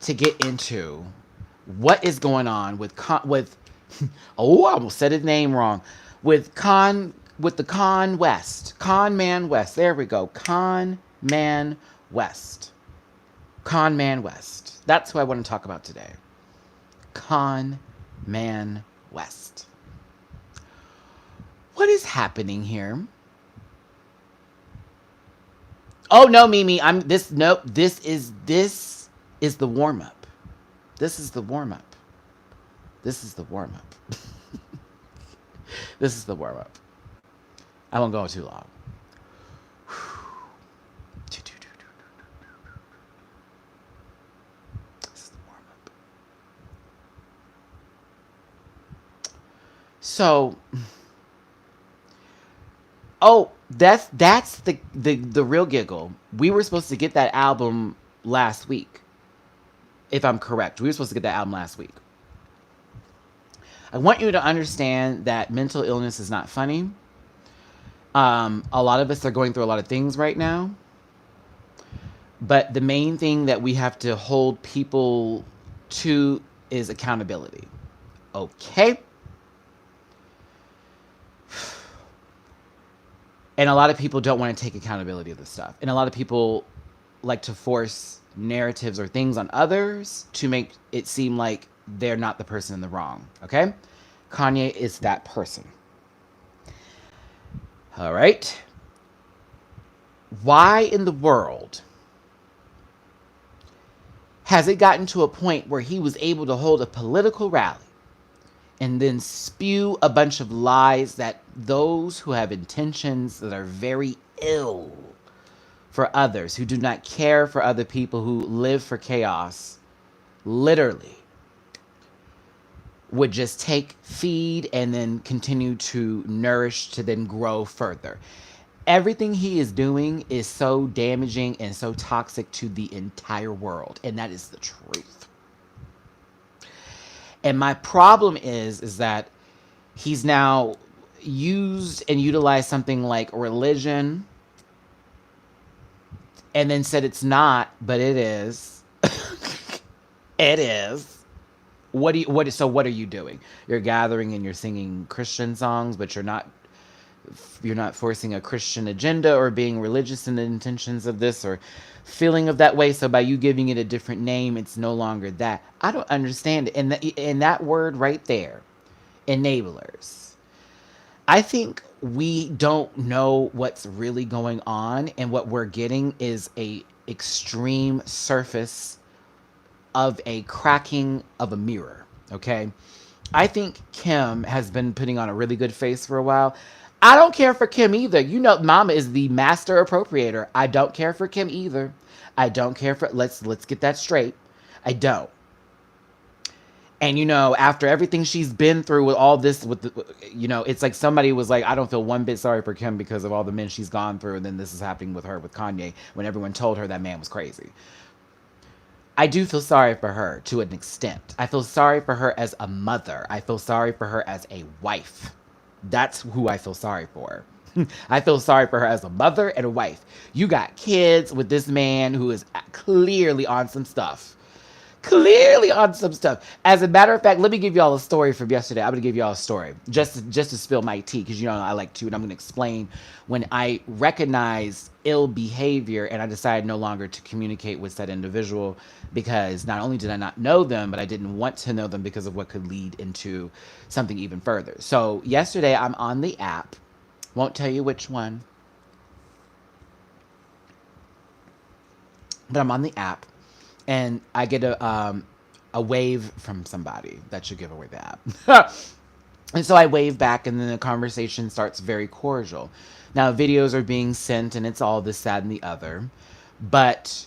Speaker 2: to get into what is going on with oh, I almost said his name wrong. With the Con Man West. There we go. Con Man West. Con Man West. That's who I want to talk about today. Con Man West. What is happening here? Oh no, Mimi. This is the warm up. This is the warm up. This is the warm up. This is the warm up. I won't go too long. This is the warm up. So, That's the real giggle. We were supposed to get that album last week, if I'm correct. We were supposed to get that album last week. I want you to understand that mental illness is not funny. A lot of us are going through a lot of things right now. But the main thing that we have to hold people to is accountability. Okay? And a lot of people don't want to take accountability of this stuff. And a lot of people like to force narratives or things on others to make it seem like they're not the person in the wrong. Okay? Kanye is that person. All right. Why in the world has it gotten to a point where he was able to hold a political rally and then spew a bunch of lies that those who have intentions that are very ill for others, who do not care for other people, who live for chaos, literally would just take, feed, and then continue to nourish to then grow further. Everything he is doing is so damaging and so toxic to the entire world, and that is the truth. And my problem is that he's now used and utilized something like religion and then said it's not, but it is. It is. So what are you doing? You're gathering and you're singing Christian songs, but you're not forcing a Christian agenda or being religious in the intentions of this or feeling of that way. So by you giving it a different name, it's no longer that. I don't understand it. And that word right there, enablers. I think we don't know what's really going on, and what we're getting is a extreme surface of a cracking of a mirror. Okay. I think Kim has been putting on a really good face for a while. I don't care for Kim either. You know, Mama is the master appropriator. I don't care for Kim either. I don't care for, let's get that straight. I don't. And you know, after everything she's been through with all this, it's like somebody was like, I don't feel one bit sorry for Kim because of all the men she's gone through, and then this is happening with her with Kanye when everyone told her that man was crazy. I do feel sorry for her to an extent. I feel sorry for her as a mother. I feel sorry for her as a wife. That's who I feel sorry for. I feel sorry for her as a mother and a wife. You got kids with this man who is clearly on some stuff. Clearly on some stuff. As a matter of fact, let me give y'all a story from yesterday. I'm going to give y'all a story just to spill my tea, because you know I like to, and I'm going to explain when I recognize ill behavior and I decided no longer to communicate with that individual, because not only did I not know them, but I didn't want to know them because of what could lead into something even further. So yesterday I'm on the app. Won't tell you which one, but I'm on the app. And I get a wave from somebody. That should give away the app. And so I wave back, and then the conversation starts very cordial. Now, videos are being sent, and it's all this, that, and the other. But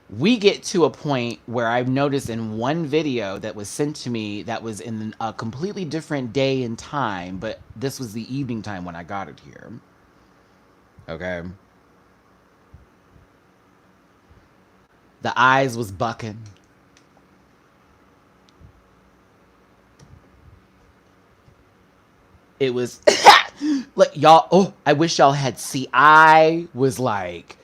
Speaker 2: we get to a point where I've noticed in one video that was sent to me that was in a completely different day and time, but this was the evening time when I got it here. Okay. The eyes was bucking. It was like, y'all, oh, I wish y'all had see. I was like,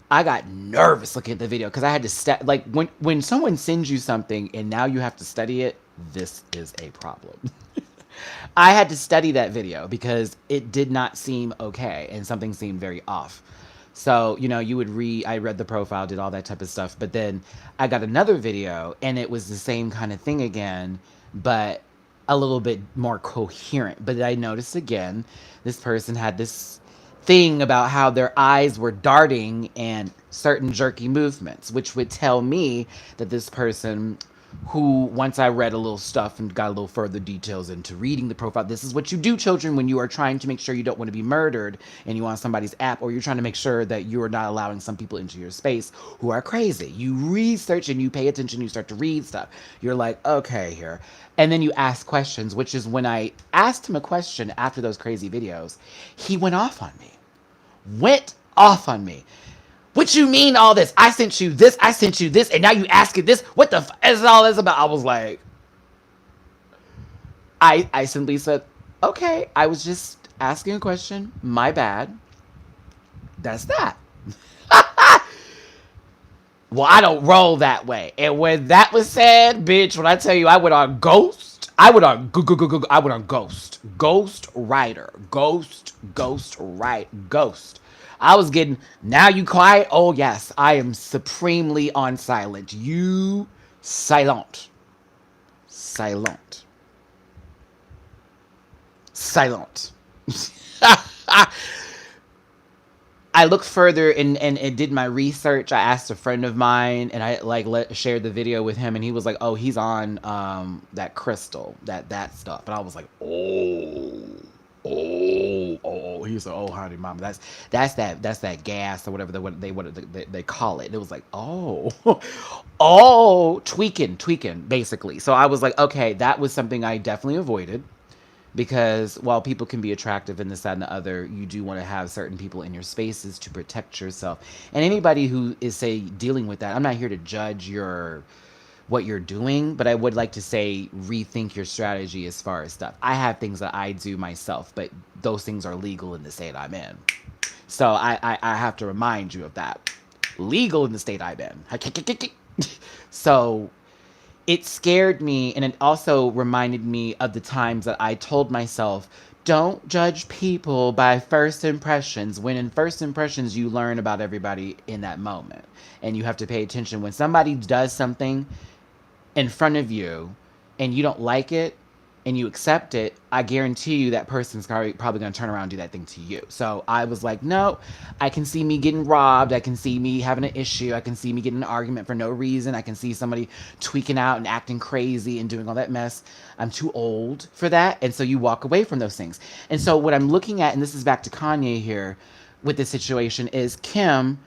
Speaker 2: I got nervous looking at the video because I had to like when someone sends you something and now you have to study it, this is a problem. I had to study that video because it did not seem okay and something seemed very off. So, you know, I read the profile, did all that type of stuff. But then I got another video and it was the same kind of thing again, but a little bit more coherent. But I noticed again, this person had this thing about how their eyes were darting and certain jerky movements, which would tell me that this person, who, once I read a little stuff and got a little further details into reading the profile, this is what you do, children, when you are trying to make sure you don't want to be murdered and you on somebody's app, or you're trying to make sure that you are not allowing some people into your space who are crazy. You research and you pay attention, you start to read stuff. You're like, okay, here. And then you ask questions, which is when I asked him a question after those crazy videos, he went off on me. went off on me. What you mean all this? I sent you this, I sent you this, and now you asking this? What the is all this about? I was like, I simply said, okay, I was just asking a question. My bad. That's that. Well, I don't roll that way. And when that was said, bitch, when I tell you I went on Ghost, I went on I went on Ghost. Ghost Rider. Ghost. I was getting, now you quiet? Oh yes, I am supremely on silent. You silent. Silent. Silent. I looked further and did my research. I asked a friend of mine, and I shared the video with him, and he was like, "Oh, he's on that crystal, that stuff." And I was like, "Oh." He was like, "Oh, honey, mama, that's that gas or whatever they call it." And it was like, "Oh, oh, tweaking, basically." So I was like, "Okay, that was something I definitely avoided." Because while people can be attractive and this, that, and the other, you do want to have certain people in your spaces to protect yourself. And anybody who is, say, dealing with that, I'm not here to judge what you're doing, but I would like to say rethink your strategy as far as stuff. I have things that I do myself, but those things are legal in the state I'm in. So I have to remind you of that. Legal in the state I'm in. So it scared me, and it also reminded me of the times that I told myself, don't judge people by first impressions, when in first impressions you learn about everybody in that moment, and you have to pay attention when somebody does something in front of you and you don't like it and you accept it. I guarantee you that person's probably going to turn around and do that thing to you. So I was like, no, I can see me getting robbed. I can see me having an issue. I can see me getting an argument for no reason. I can see somebody tweaking out and acting crazy and doing all that mess. I'm too old for that. And so you walk away from those things. And so what I'm looking at, and this is back to Kanye here with this situation, is Kim,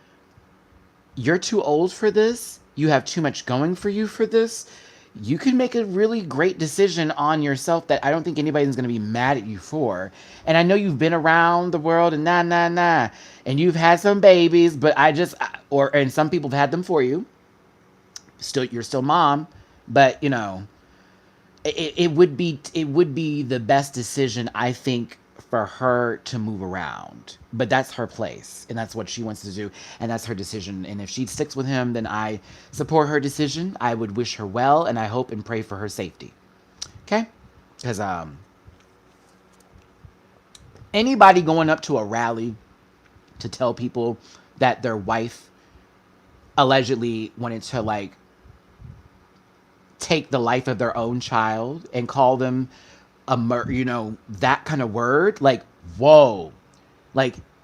Speaker 2: you're too old for this. You have too much going for you for this. You can make a really great decision on yourself that I don't think anybody's going to be mad at you for. And I know you've been around the world and and you've had some babies, but and some people have had them for you. You're still mom, but it would be the best decision, I think, for her to move around. But that's her place, and that's what she wants to do, and that's her decision. And if she sticks with him, then I support her decision. I would wish her well, and I hope and pray for her safety. Okay? Because anybody going up to a rally to tell people that their wife allegedly wanted to take the life of their own child and call them that kind of word, whoa,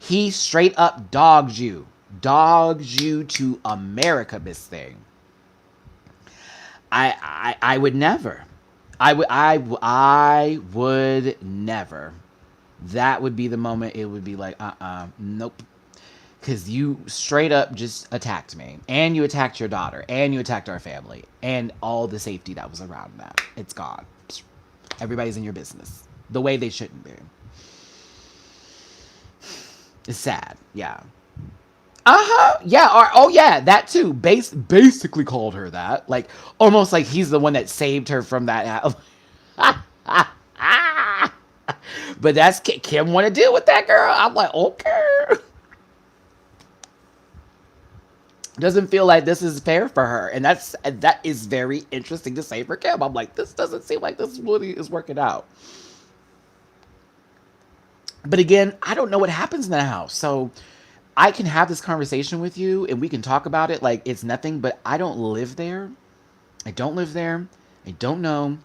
Speaker 2: he straight up dogs you to America, this thing. I would never. I would never. That would be the moment it would be like, nope. Because you straight up just attacked me. And you attacked your daughter. And you attacked our family. And all the safety that was around that. It's gone. Everybody's in your business. The way they shouldn't be. It's sad. Yeah. Uh-huh. Yeah. Oh, yeah. That too. Basically called her that. Almost like he's the one that saved her from that. But that's Kim want to deal with that girl. I'm like, okay. Doesn't feel like this is fair for her. And that is very interesting to say for Kim. I'm like, this doesn't seem like this really is working out. But again, I don't know what happens in that house. So I can have this conversation with you and we can talk about it like it's nothing, but I don't live there. I don't live there. I don't know.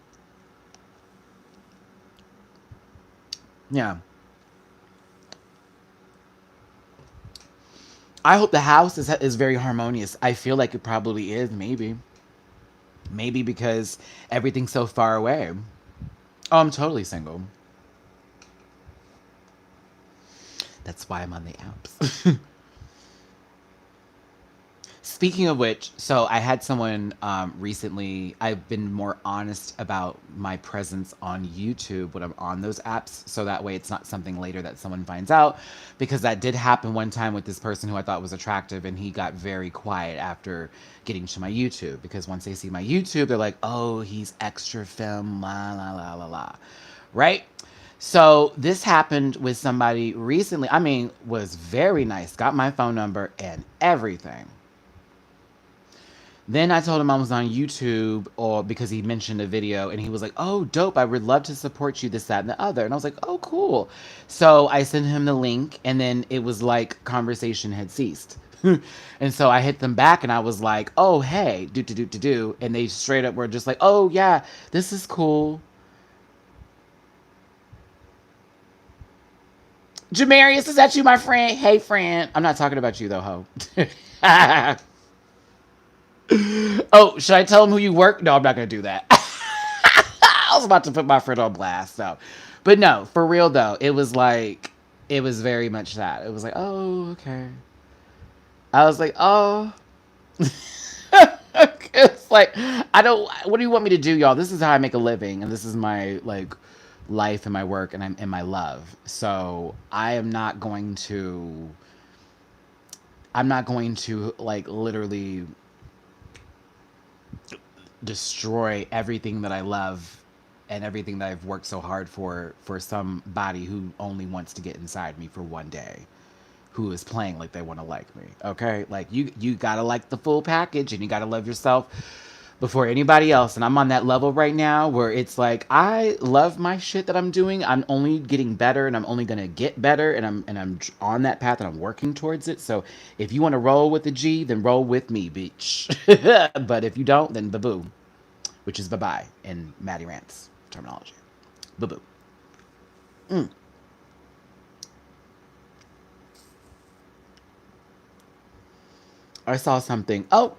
Speaker 2: Yeah. I hope the house is very harmonious. I feel like it probably is, maybe. Maybe because everything's so far away. Oh, I'm totally single. That's why I'm on the apps. Speaking of which, so I had someone recently. I've been more honest about my presence on YouTube when I'm on those apps, so that way it's not something later that someone finds out. Because that did happen one time with this person who I thought was attractive, and he got very quiet after getting to my YouTube. Because once they see my YouTube, they're like, "Oh, he's extra femme, la la la la la," right? So this happened with somebody recently. I mean, was very nice, got my phone number and everything. Then I told him I was on YouTube, or because he mentioned a video, and he was like, "Oh, dope! I would love to support you, this, that, and the other." And I was like, "Oh, cool." So I sent him the link, and then it was like conversation had ceased. And so I hit them back, and I was like, "Oh, hey, do," and they straight up were just like, "Oh, yeah, this is cool." Jamarius, is that you, my friend? Hey, friend. I'm not talking about you though, ho. Oh, should I tell him who you work? No, I'm not gonna do that. I was about to put my friend on blast, though. But no, for real though, it was like it was very much that. It was like, oh, okay. I was like, oh. It's like I don't. What do you want me to do, y'all? This is how I make a living, and this is my like life and my work and my love. So I am not going to. I'm not going to like literally destroy everything that I love and everything that I've worked so hard for somebody who only wants to get inside me for one day, who is playing like they want to like me. Okay? Like you got to like the full package, and you got to love yourself before anybody else. And I'm on that level right now where it's like I love my shit that I'm doing. I'm only getting better, and I'm only going to get better, and I'm on that path, and I'm working towards it. So if you want to roll with the G, then roll with me, bitch. But if you don't, then boo, which is bye-bye in Matty Rants terminology. Boo. Mm. I saw something. Oh,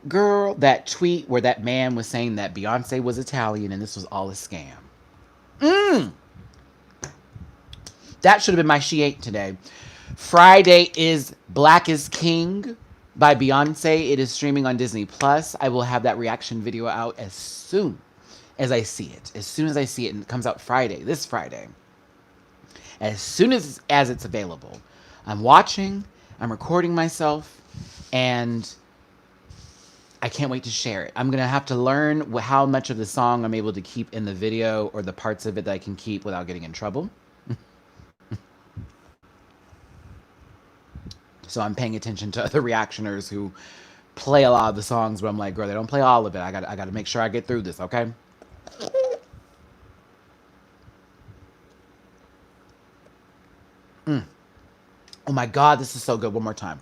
Speaker 2: girl, that tweet where that man was saying that Beyonce was Italian and this was all a scam. Mm. That should have been my She Ain't today. Friday is Black is King by Beyonce. It is streaming on Disney Plus. I will have that reaction video out as soon as I see it. As soon as I see it, and it comes out Friday, this Friday. As soon as it's available. I'm watching, I'm recording myself, and I can't wait to share it. I'm going to have to learn how much of the song I'm able to keep in the video, or the parts of it that I can keep without getting in trouble. So I'm paying attention to other reactioners who play a lot of the songs, but I'm like, girl, they don't play all of it. I got to make sure I get through this, okay? Mm. Oh my God, this is so good. One more time.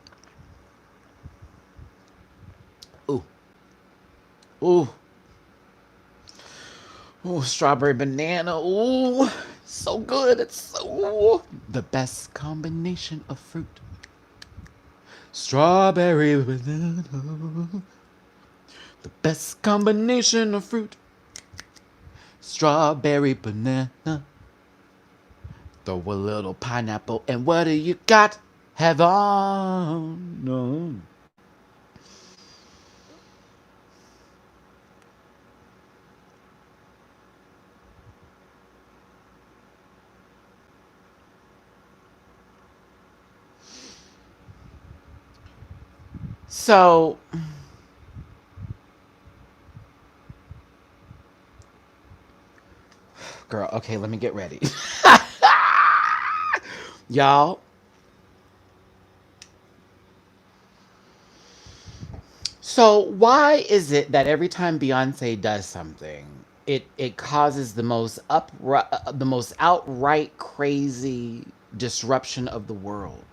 Speaker 2: Ooh. Ooh. Ooh, strawberry banana. Ooh. So good. It's so the best combination of fruit. Strawberry banana. The best combination of fruit. Strawberry banana. Throw a little pineapple, and what do you got? Heaven. No. So, girl, okay, let me get ready. Y'all. So, why is it that every time Beyonce does something, it causes the most outright crazy disruption of the world?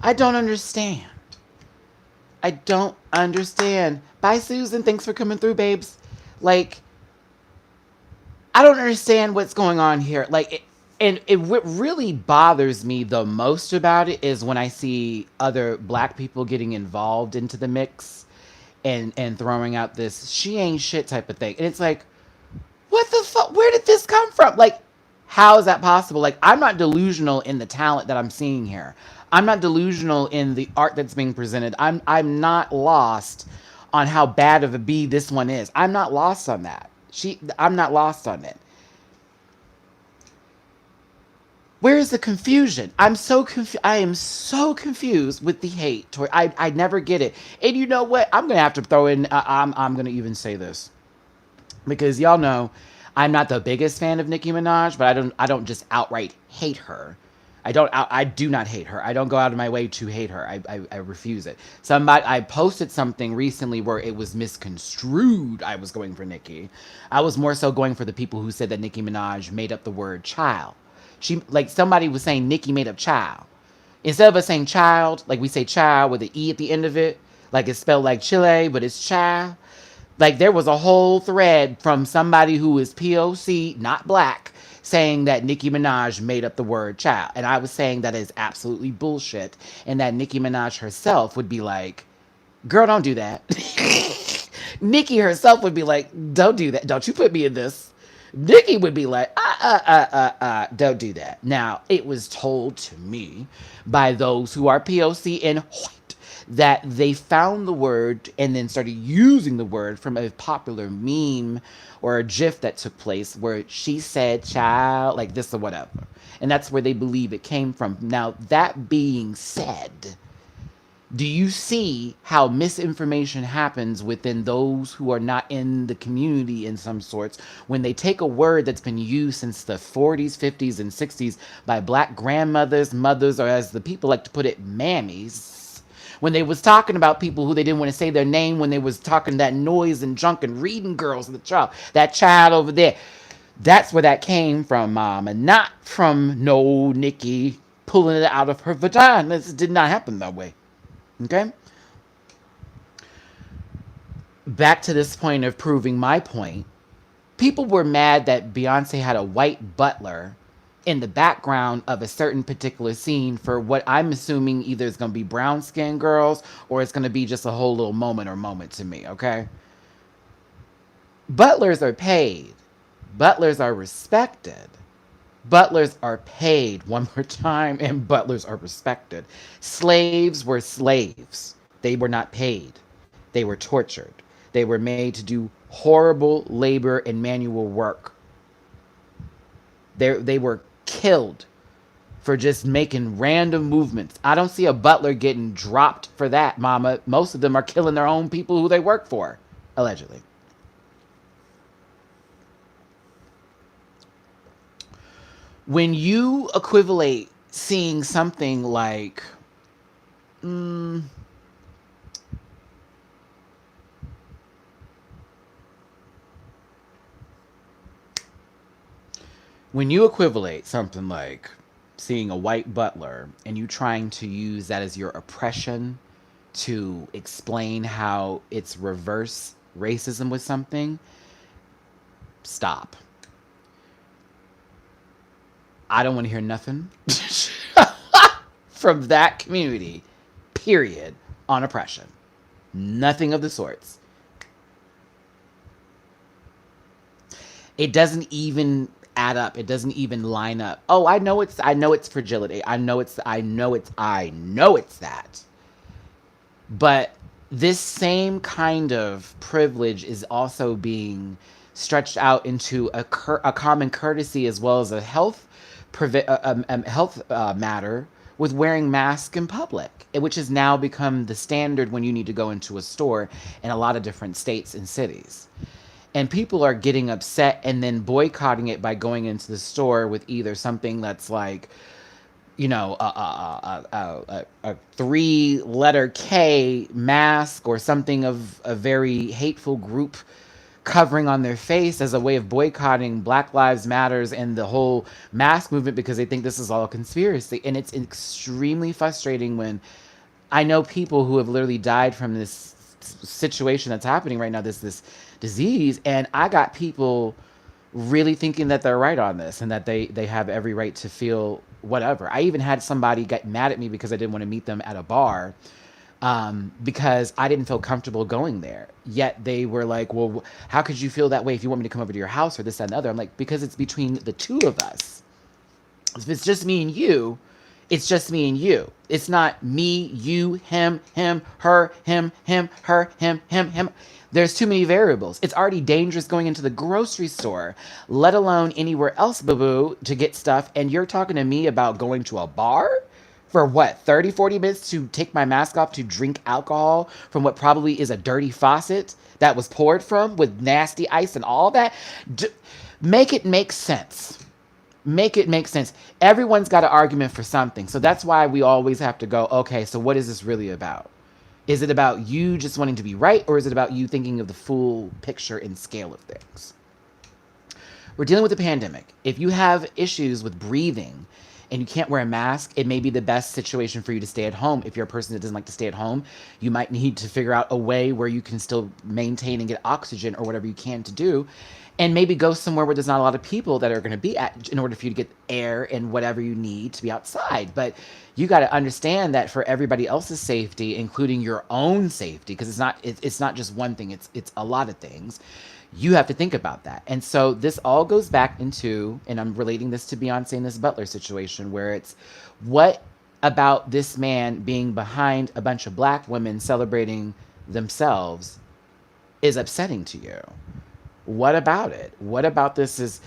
Speaker 2: I don't understand. I don't understand. Bye, Susan. Thanks for coming through, babes. Like, I don't understand what's going on here. What really bothers me the most about it is when I see other black people getting involved into the mix and throwing out this she ain't shit type of thing. And it's like, what the fuck? Where did this come from? Like, how is that possible? Like, I'm not delusional in the talent that I'm seeing here. I'm not delusional in the art that's being presented. I'm not lost on how bad of a B this one is. I'm not lost on that. I'm not lost on it. Where is the confusion? I'm so confused. I am so confused with the hate. I never get it. And you know what? I'm gonna have to throw in. I'm gonna even say this because y'all know I'm not the biggest fan of Nicki Minaj, but I don't just outright hate her. I do not hate her. I don't go out of my way to hate her. I refuse it. I posted something recently where it was misconstrued. I was going for Nicki. I was more so going for the people who said that Nicki Minaj made up the word child. Somebody was saying Nicki made up child. Instead of us saying child, like we say child with an E at the end of it, like it's spelled like Chile, but it's child. Like there was a whole thread from somebody who is POC, not black, saying that Nicki Minaj made up the word child. And I was saying that is absolutely bullshit. And that Nicki Minaj herself would be like, girl, don't do that. Nicki herself would be like, don't do that. Don't you put me in this. Nicki would be like, don't do that. Now, it was told to me by those who are POC and white that they found the word and then started using the word from a popular meme or a gif that took place where she said child, like this or whatever. And that's where they believe it came from. Now, that being said, do you see how misinformation happens within those who are not in the community in some sorts when they take a word that's been used since the 40s, 50s, and 60s by black grandmothers, mothers, or as the people like to put it, mammies, when they was talking about people who they didn't want to say their name, when they was talking that noise and junk and reading girls and the child, that child over there. That's where that came from, Mom, and not from no Nicki pulling it out of her vagina. This did not happen that way. Okay? Back to this point of proving my point. People were mad that Beyonce had a white butler in the background of a certain particular scene for what I'm assuming either is going to be brown skinned girls or it's going to be just a whole little moment to me, okay? Butlers are paid. Butlers are respected. Butlers are paid one more time, and butlers are respected. Slaves were slaves. They were not paid. They were tortured. They were made to do horrible labor and manual work. They were killed for just making random movements. I don't see a butler getting dropped for that, Mama. Most of them are killing their own people who they work for, allegedly. When you equivalate seeing something like when you equivalate something like seeing a white butler and you trying to use that as your oppression to explain how it's reverse racism with something, stop. I don't want to hear nothing from that community, period, on oppression. Nothing of the sorts. It doesn't even add up. It doesn't even line up. Oh, I know it's fragility. I know it's that. But this same kind of privilege is also being stretched out into a common courtesy as well as a health matter with wearing masks in public, which has now become the standard when you need to go into a store in a lot of different states and cities. And people are getting upset and then boycotting it by going into the store with either something that's like, you know, a 3-letter K mask or something of a very hateful group covering on their face as a way of boycotting Black Lives Matters and the whole mask movement because they think this is all a conspiracy. And it's extremely frustrating when I know people who have literally died from this situation that's happening right now, this disease, and I got people really thinking that they're right on this and that they have every right to feel whatever. I even had somebody get mad at me because I didn't want to meet them at a bar because I didn't feel comfortable going there. Yet they were like, well, how could you feel that way if you want me to come over to your house or this, that, and the other? I'm like, because it's between the two of us. If it's just me and you, It's just me and you. It's not me, you, him, her, him. There's too many variables. It's already dangerous going into the grocery store, let alone anywhere else, boo boo, to get stuff. And you're talking to me about going to a bar? For what, 30, 40 minutes to take my mask off to drink alcohol from what probably is a dirty faucet that was poured from with nasty ice and all that? Make it make sense. Make it make sense. Everyone's got an argument for something. So that's why we always have to go, okay, so what is this really about? Is it about you just wanting to be right, or is it about you thinking of the full picture and scale of things? We're dealing with a pandemic. If you have issues with breathing and you can't wear a mask, it may be the best situation for you to stay at home. If you're a person that doesn't like to stay at home, you might need to figure out a way where you can still maintain and get oxygen or whatever you can to do. And maybe go somewhere where there's not a lot of people that are going to be at in order for you to get air and whatever you need to be outside. But you got to understand that for everybody else's safety, including your own safety, because it's not just one thing, it's a lot of things. You have to think about that. And so this all goes back into, and I'm relating this to Beyonce and this Butler situation, where it's what about this man being behind a bunch of black women celebrating themselves is upsetting to you? What about it? What about this is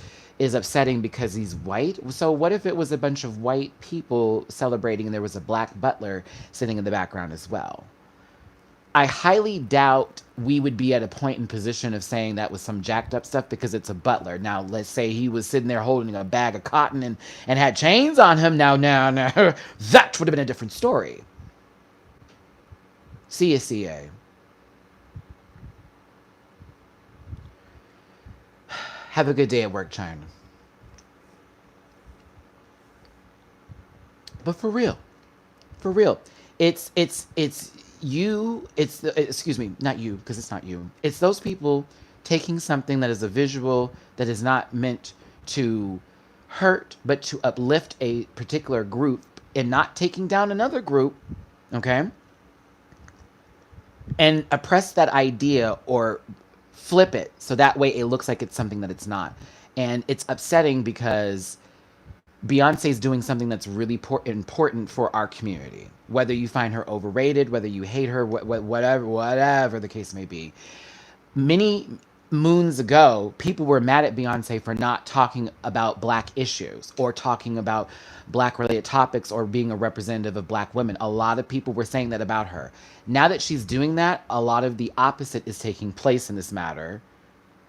Speaker 2: upsetting because he's white? So what if it was a bunch of white people celebrating and there was a black butler sitting in the background as well? I highly doubt we would be at a point in position of saying that was some jacked up stuff because it's a butler. Now, let's say he was sitting there holding a bag of cotton and had chains on him. Now, that would have been a different story. See ya, CA. Have a good day at work, China. But for real, it's you. It's the, excuse me, not you, because it's not you. It's those people taking something that is a visual that is not meant to hurt, but to uplift a particular group and not taking down another group. Okay, and oppress that idea or flip it so that way it looks like it's something that it's not. And it's upsetting because Beyonce's doing something that's really important for our community. Whether you find her overrated, whether you hate her, whatever the case may be. Many moons ago, people were mad at Beyonce for not talking about black issues or talking about black related topics or being a representative of black women. A lot of people were saying that about her. Now that she's doing that, a lot of the opposite is taking place in this matter.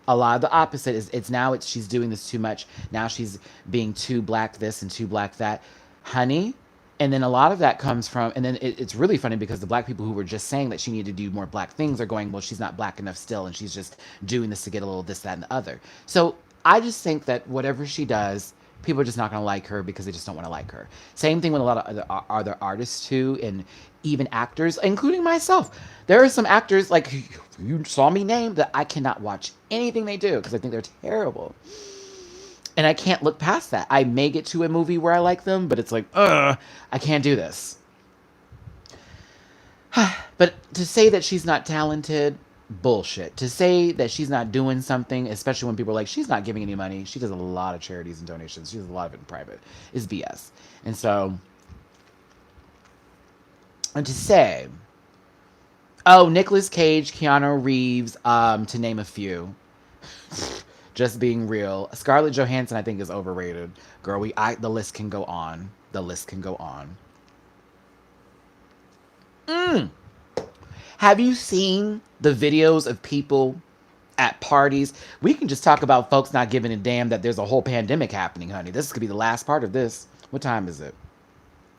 Speaker 2: A lot of the opposite is it's she's doing this too much. Now she's being too black this and too black that. Honey, and then a lot of that comes from, and then it's really funny because the black people who were just saying that she needed to do more black things are going, well, she's not black enough still, and she's just doing this to get a little this, that, and the other. So I just think that whatever she does, people are just not going to like her because they just don't want to like her. Same thing with a lot of other artists too, and even actors, including myself. There are some actors, like you saw me name, that I cannot watch anything they do because I think they're terrible. And I can't look past that. I may get to a movie where I like them, but it's like, I can't do this. But to say that she's not talented, bullshit. To say that she's not doing something, especially when people are like, she's not giving any money. She does a lot of charities and donations. She does a lot of it in private. Is BS. And so, and to say, oh, Nicolas Cage, Keanu Reeves, to name a few. Just being real. Scarlett Johansson, I think, is overrated. Girl, the list can go on. The list can go on. Have you seen the videos of people at parties? We can just talk about folks not giving a damn that there's a whole pandemic happening, honey. This could be the last part of this. What time is it?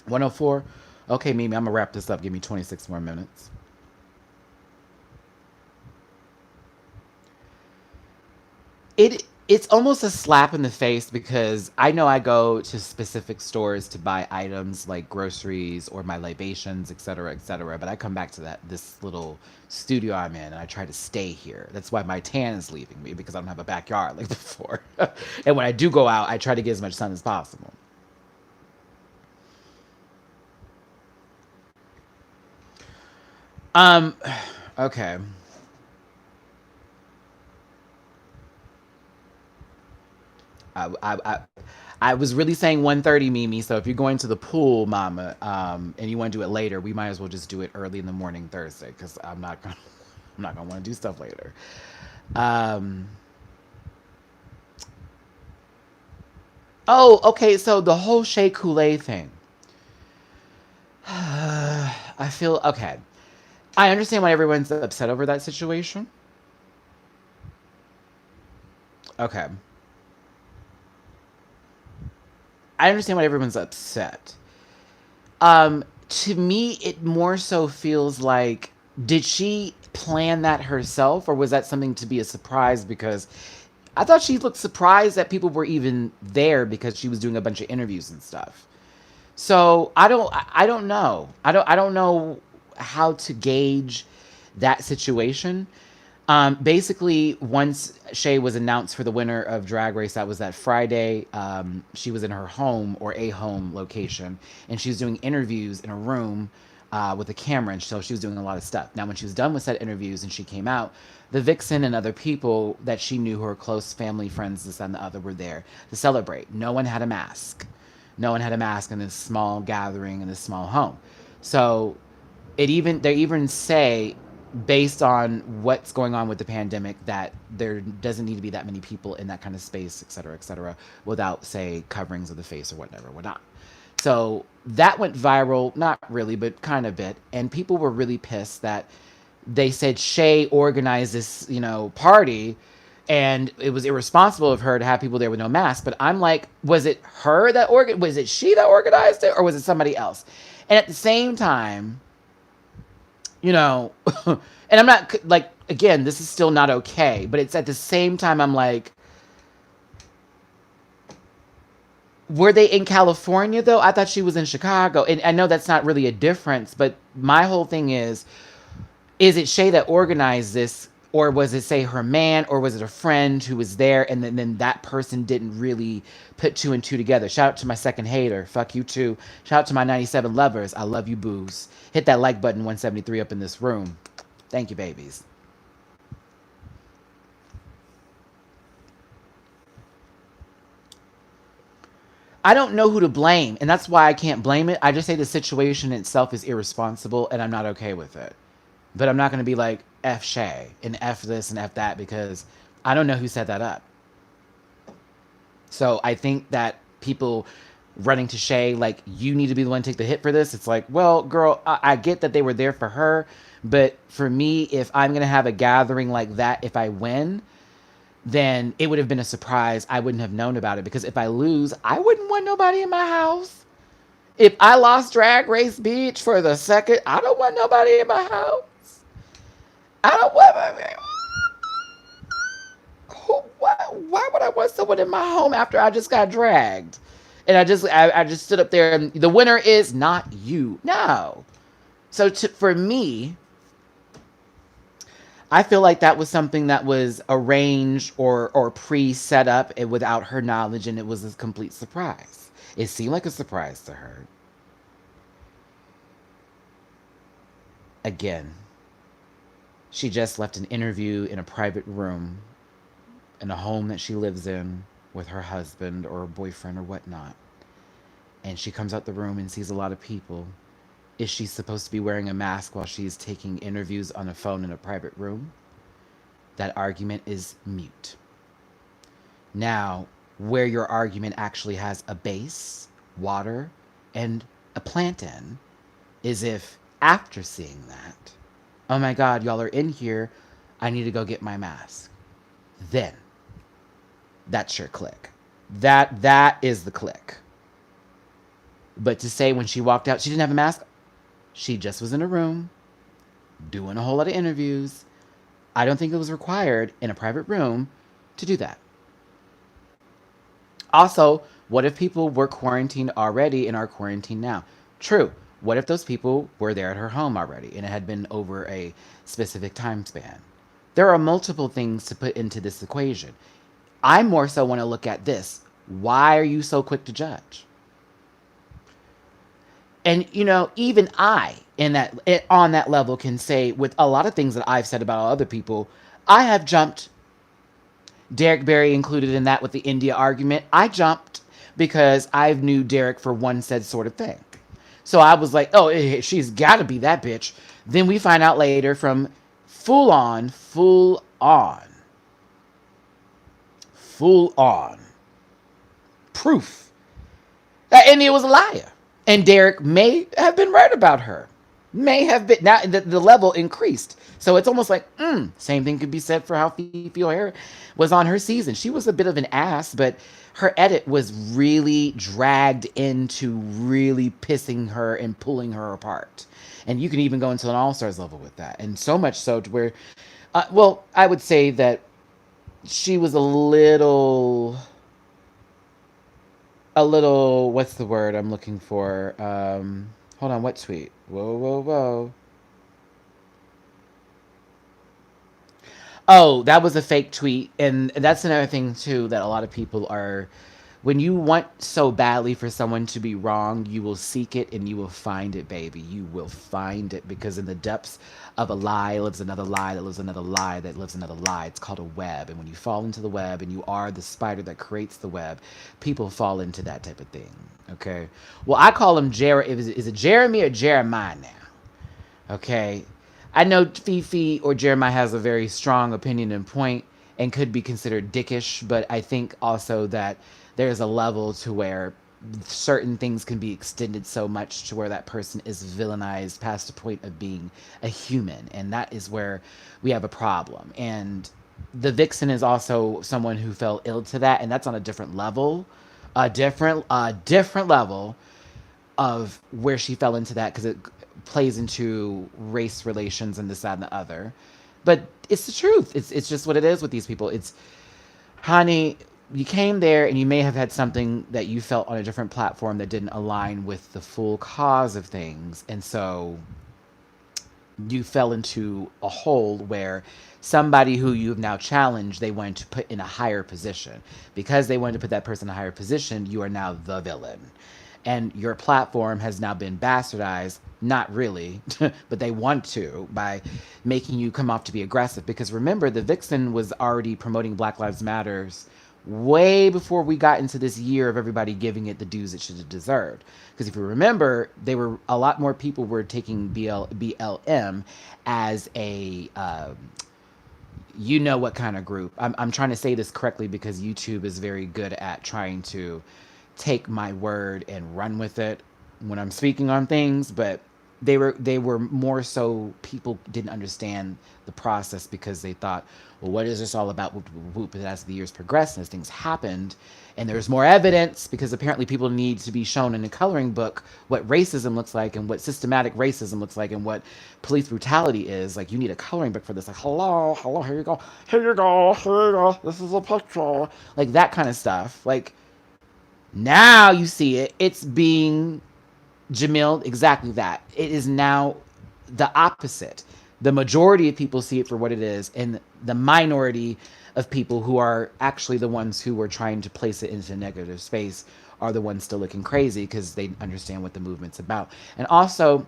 Speaker 2: 104? Okay, Mimi, I'm going to wrap this up. Give me 26 more minutes. It's almost a slap in the face because I know I go to specific stores to buy items like groceries or my libations, et cetera, but I come back to this little studio I'm in and I try to stay here. That's why my tan is leaving me, because I don't have a backyard like before. And when I do go out, I try to get as much sun as possible. Um, okay. I I was really saying 1:30, Mimi. So if you're going to the pool, Mama, and you want to do it later, we might as well just do it early in the morning Thursday because I'm not gonna want to do stuff later. Um, oh, okay. So the whole Shea Coulee thing. I feel okay. I understand why everyone's upset over that situation. Okay. I understand why everyone's upset. To me, it more so feels like, did she plan that herself, or was that something to be a surprise? Because I thought she looked surprised that people were even there because she was doing a bunch of interviews and stuff. So I don't know. I don't know how to gauge that situation. Basically, once Shay was announced for the winner of Drag Race, that was that Friday. She was in her home or a home location, and she was doing interviews in a room with a camera, and so she was doing a lot of stuff. Now, when she was done with said interviews and she came out, the Vixen and other people that she knew, her close family, friends, this and the other, were there to celebrate. No one had a mask. No one had a mask in this small gathering in this small home. So they even say, based on what's going on with the pandemic, that there doesn't need to be that many people in that kind of space, et cetera, without, say, coverings of the face or whatever, whatnot. So that went viral, not really, but kind of bit, and people were really pissed that they said Shay organized this, party, and it was irresponsible of her to have people there with no mask. But I'm like, was it her that was it she that organized it, or was it somebody else? And at the same time, and I'm not like, again, this is still not okay, but it's at the same time, I'm like, were they in California though? I thought she was in Chicago. And I know that's not really a difference, but my whole thing is it Shay that organized this, or was it, say, her man, or was it a friend who was there, and then that person didn't really put two and two together? Shout out to my second hater. Fuck you too. Shout out to my 97 lovers. I love you, booze. Hit that like button, 173 up in this room. Thank you, babies. I don't know who to blame, and that's why I can't blame it. I just say the situation itself is irresponsible, and I'm not okay with it. But I'm not going to be like, F Shay, and F this and F that, because I don't know who set that up. So I think that people running to Shay, like, you need to be the one to take the hit for this. It's like, well, girl, I get that they were there for her, but for me, if I'm going to have a gathering like that, if I win, then it would have been a surprise. I wouldn't have known about it, because if I lose, I wouldn't want nobody in my house. If I lost Drag Race Beach for the second, I don't want nobody in my house. I don't want why would I want someone in my home after I just got dragged? And I just stood up there, and the winner is not you. No. So for me, I feel like that was something that was arranged or pre-set up and without her knowledge, and it was a complete surprise. It seemed like a surprise to her. Again, she just left an interview in a private room in a home that she lives in with her husband or boyfriend or whatnot. And she comes out the room and sees a lot of people. Is she supposed to be wearing a mask while she's taking interviews on a phone in a private room? That argument is mute. Now, where your argument actually has a base, water, and a plant in, is if after seeing that, oh my God, y'all are in here, I need to go get my mask. Then, that's your click. That is the click. But to say when she walked out, she didn't have a mask, she just was in a room doing a whole lot of interviews. I don't think it was required in a private room to do that. Also, what if people were quarantined already and are quarantined now? True. What if those people were there at her home already and it had been over a specific time span? There are multiple things to put into this equation. I more so want to look at this. Why are you so quick to judge? And even I, on that level, can say, with a lot of things that I've said about other people, I have jumped. Derek Barry included in that with the India argument. I jumped because I knew Derek for one said sort of thing. So I was like, oh, she's got to be that bitch. Then we find out later from full on proof that India was a liar. And Derek may have been right about her. May have been. Now the level increased. So it's almost like, same thing could be said for how Fifi O'Hara was on her season. She was a bit of an ass, but her edit was really dragged into really pissing her and pulling her apart. And you can even go into an All Stars level with that. And so much so to where, well, I would say that she was a little, what's the word I'm looking for? Hold on, what tweet? Whoa. Oh, that was a fake tweet. And that's another thing, too, that a lot of people are. When you want so badly for someone to be wrong, you will seek it and you will find it, baby. You will find it because in the depths of a lie lives another lie that lives another lie that lives another lie. It's called a web. And when you fall into the web and you are the spider that creates the web, people fall into that type of thing. Okay? Well, I call him is it Jeremy or Jeremiah now? Okay? I know Fifi or Jeremiah has a very strong opinion and point and could be considered dickish, but I think also that there's a level to where certain things can be extended so much to where that person is villainized past the point of being a human. And that is where we have a problem. And the Vixen is also someone who fell ill to that. And that's on a different level, a different level of where she fell into that because it plays into race relations and this, that, and the other. But it's the truth. It's just what it is with these people. It's, honey, you came there and you may have had something that you felt on a different platform that didn't align with the full cause of things. And so you fell into a hole where somebody who you've now challenged, they wanted to put in a higher position. Because they wanted to put that person in a higher position, you are now the villain. And your platform has now been bastardized, not really, but they want to, by making you come off to be aggressive. Because remember, the Vixen was already promoting Black Lives Matters way before we got into this year of everybody giving it the dues it should have deserved. Because if you remember, a lot more people were taking BLM as a you know what kind of group. I'm trying to say this correctly because YouTube is very good at trying to take my word and run with it when I'm speaking on things, but they were more so people didn't understand the process because they thought, well, what is this all about? But as the years progressed and as things happened and there's more evidence, because apparently people need to be shown in a coloring book what racism looks like and what systematic racism looks like and what police brutality is. Like, you need a coloring book for this. Like, hello, here you go, this is a picture. Like, that kind of stuff. Like, now you see it. It's being Jamil, exactly that. It is now the opposite. The majority of people see it for what it is, and the minority of people who are actually the ones who were trying to place it into a negative space are the ones still looking crazy because they understand what the movement's about. And also,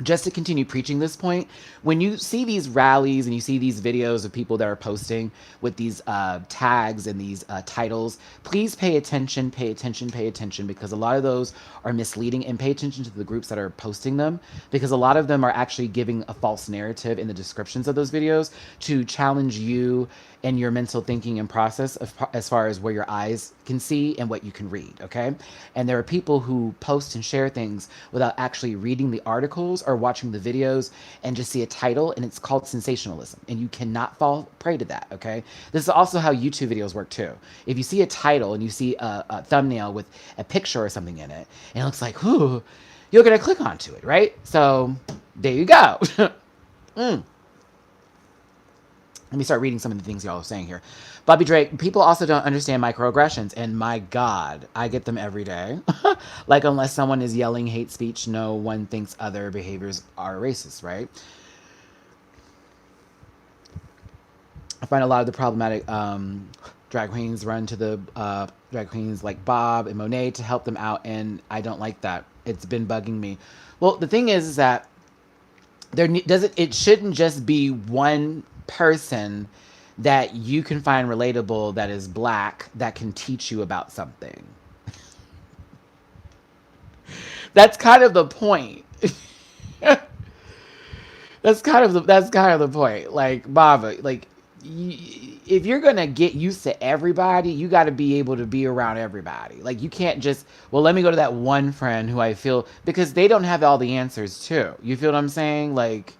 Speaker 2: just to continue preaching this point, when you see these rallies and you see these videos of people that are posting with these tags and these titles, please pay attention, because a lot of those are misleading, and pay attention to the groups that are posting them, because a lot of them are actually giving a false narrative in the descriptions of those videos to challenge you and your mental thinking and process as far as where your eyes can see and what you can read, okay? And there are people who post and share things without actually reading the articles or watching the videos and just see a title, and it's called sensationalism, and you cannot fall prey to that, okay? This is also how YouTube videos work too. If you see a title and you see a thumbnail with a picture or something in it, and it looks like, ooh, you're gonna click onto it, right? So there you go. Let me start reading some of the things y'all are saying here. Bobby Drake, people also don't understand microaggressions, and my God, I get them every day. Like, unless someone is yelling hate speech, no one thinks other behaviors are racist, right? I find a lot of the problematic drag queens run to the drag queens like Bob and Monet to help them out, and I don't like that. It's been bugging me. Well, the thing is that it shouldn't just be one person that you can find relatable that is black that can teach you about something. That's kind of the point. That's kind of the point. Like, Baba, like, if you're gonna get used to everybody, you got to be able to be around everybody. Like, you can't just, well, let me go to that one friend who I feel, because they don't have all the answers too. You feel what I'm saying? Like,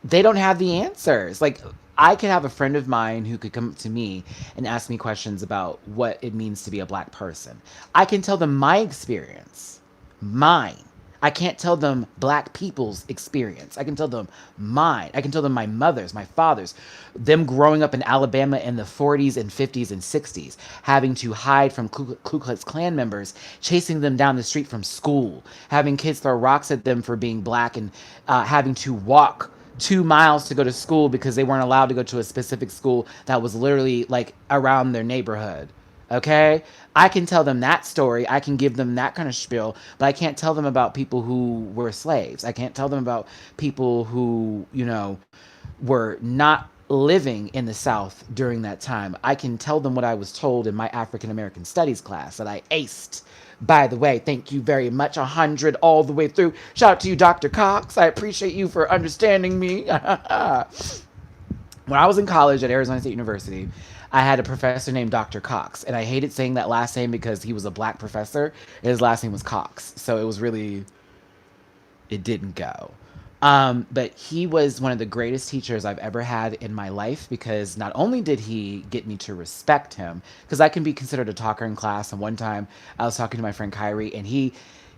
Speaker 2: they don't have the answers. Like, I could have a friend of mine who could come up to me and ask me questions about what it means to be a black person. I can tell them my experience, mine. I can't tell them black people's experience. I can tell them mine. I can tell them my mother's, my father's, them growing up in Alabama in the 40s and 50s and 60s, having to hide from Ku Klux Klan members, chasing them down the street from school, having kids throw rocks at them for being black, and having to walk 2 miles to go to school because they weren't allowed to go to a specific school that was literally like around their neighborhood. Okay? I can tell them that story. I can give them that kind of spiel, but I can't tell them about people who were slaves. I can't tell them about people who, were not living in the South during that time. I can tell them what I was told in my African American Studies class that I aced. By the way, thank you very much. 100 all the way through. Shout out to you, Dr. Cox. I appreciate you for understanding me. When I was in college at Arizona State University, I had a professor named Dr. Cox, and I hated saying that last name because he was a black professor, and his last name was Cox. So it was really, it didn't go. But he was one of the greatest teachers I've ever had in my life, because not only did he get me to respect him, because I can be considered a talker in class. And one time I was talking to my friend Kyrie, and he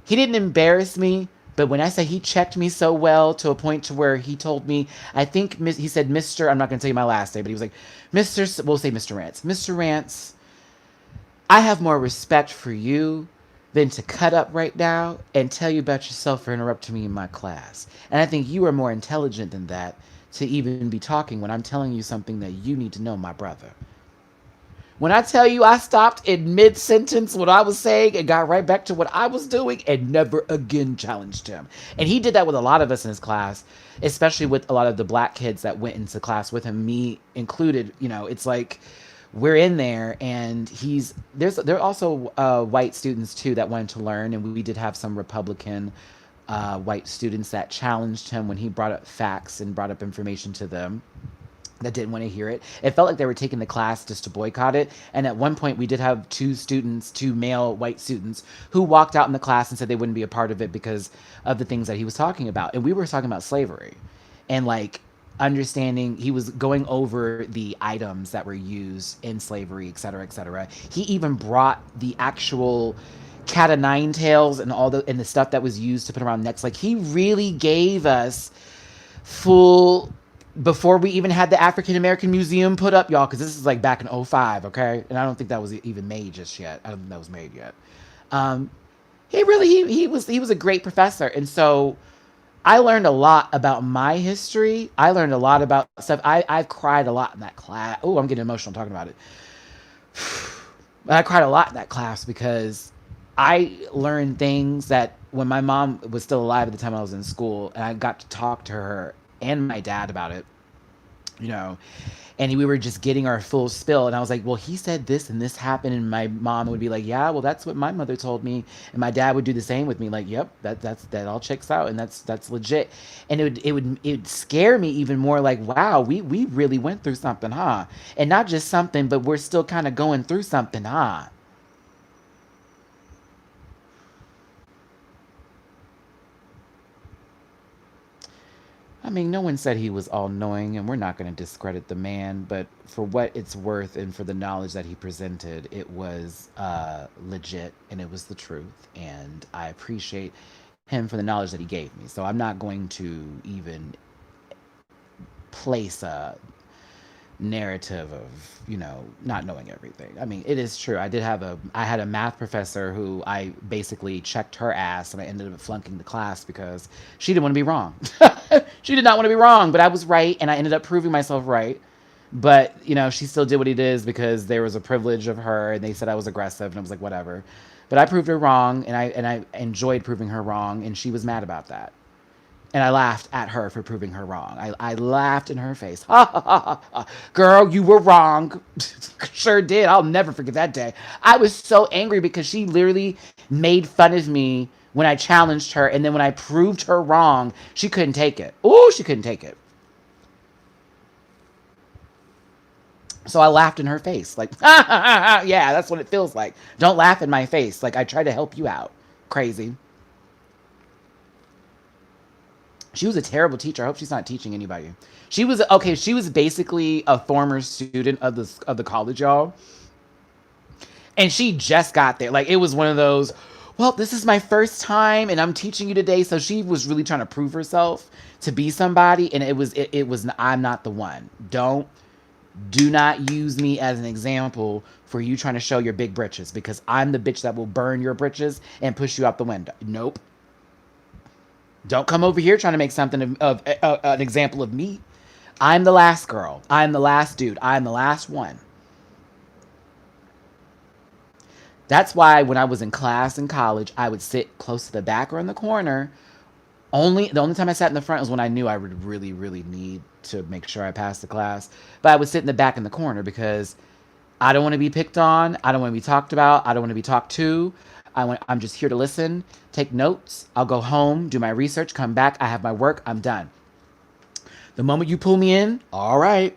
Speaker 2: didn't embarrass me, but when I say he checked me so well to a point to where he told me, I think he said, Mr. I'm not going to tell you my last name, but he was like, we'll say Mr. Rants. Mr. Rants, I have more respect for you than to cut up right now and tell you about yourself for interrupting me in my class. And I think you are more intelligent than that to even be talking when I'm telling you something that you need to know, my brother. When I tell you I stopped in mid sentence what I was saying and got right back to what I was doing and never again challenged him. And he did that with a lot of us in his class, especially with a lot of the black kids that went into class with him, me included. It's like we're in there, and there are also white students too that wanted to learn, and we did have some Republican white students that challenged him when he brought up facts and brought up information to them that didn't want to hear it. It felt like they were taking the class just to boycott it. And at one point, we did have two male white students, who walked out in the class and said they wouldn't be a part of it because of the things that he was talking about. And we were talking about slavery and like understanding. He was going over the items that were used in slavery, et cetera, et cetera. He even brought the actual cat o' nine tails and the stuff that was used to put around necks. Like, he really gave us full, before we even had the African American Museum put up, y'all, because this is like back in '05, okay? And I don't think that was even made just yet. I don't think that was made yet. Um, he was a great professor. And so I learned a lot about my history. I learned a lot about stuff. I've cried a lot in that class. Oh, I'm getting emotional talking about it. I cried a lot in that class because I learned things that when my mom was still alive at the time I was in school, and I got to talk to her and my dad about it, you know, and we were just getting our full spill. And I was like, well, he said this and this happened. And my mom would be like, yeah, well, that's what my mother told me. And my dad would do the same with me. Like, yep, that all checks out. And that's legit. And it would scare me even more. Like, wow, we really went through something, huh? And not just something, but we're still kind of going through something, huh? I mean, no one said he was all knowing, and we're not going to discredit the man, but for what it's worth and for the knowledge that he presented, it was legit and it was the truth. And I appreciate him for the knowledge that he gave me. So I'm not going to even place a narrative of, not knowing everything. I mean, it is true. I had a math professor who I basically checked her ass, and I ended up flunking the class because she didn't want to be wrong. She did not want to be wrong, but I was right, and I ended up proving myself right. But, she still did what he did because there was a privilege of her, and they said I was aggressive, and I was like, whatever. But I proved her wrong, and I enjoyed proving her wrong, and she was mad about that.
Speaker 3: And I laughed at her for proving her wrong. I laughed in her face. Ha ha ha ha. Ha. Girl, you were wrong. Sure did. I'll never forget that day. I was so angry because she literally made fun of me when I challenged her. And then when I proved her wrong, she couldn't take it. Ooh, she couldn't take it. So I laughed in her face. Like, ha ha ha ha. Yeah, that's what it feels like. Don't laugh in my face. Like, I try to help you out. Crazy. She was a terrible teacher. I hope she's not teaching anybody. She was okay. She was basically a former student of the college, y'all, and she just got there. Like it was one of those. Well, this is my first time, and I'm teaching you today. So she was really trying to prove herself to be somebody, and it was. I'm not the one. Do not use me as an example for you trying to show your big britches because I'm the bitch that will burn your britches and push you out the window. Nope. Don't come over here trying to make something of an example of me. I'm the last girl. I'm the last dude. I'm the last one. That's why when I was in class in college, I would sit close to the back or in the corner. The only time I sat in the front was when I knew I would really, really need to make sure I passed the class. But I would sit in the back in the corner because I don't want to be picked on. I don't want to be talked about. I don't want to be talked to. I'm just here to listen, take notes. I'll go home, do my research, come back. I have my work. I'm done. The moment you pull me in, all right.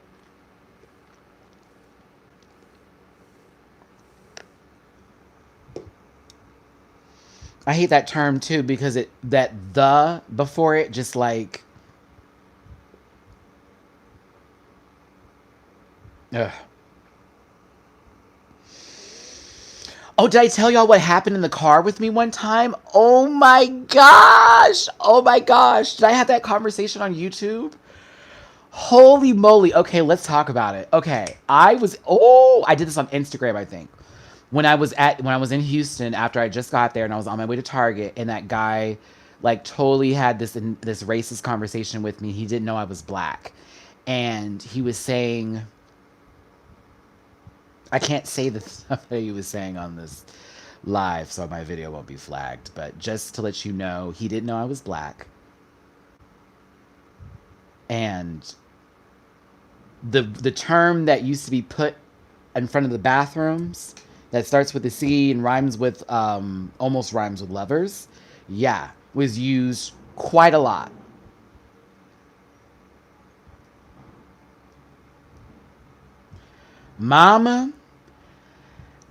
Speaker 3: I hate that term too because that the before it just like ugh. Oh, did I tell y'all what happened in the car with me one time? Oh my gosh. Oh my gosh. Did I have that conversation on YouTube? Holy moly. Okay, let's talk about it. Okay. I did this on Instagram, I think. When I was in Houston after I just got there and I was on my way to Target and that guy like totally had this racist conversation with me. He didn't know I was black. And he was saying I can't say the stuff that he was saying on this live, so my video won't be flagged. But just to let you know, he didn't know I was black. And the term that used to be put in front of the bathrooms that starts with a C and rhymes with almost rhymes with lovers, yeah, was used quite a lot. Mama,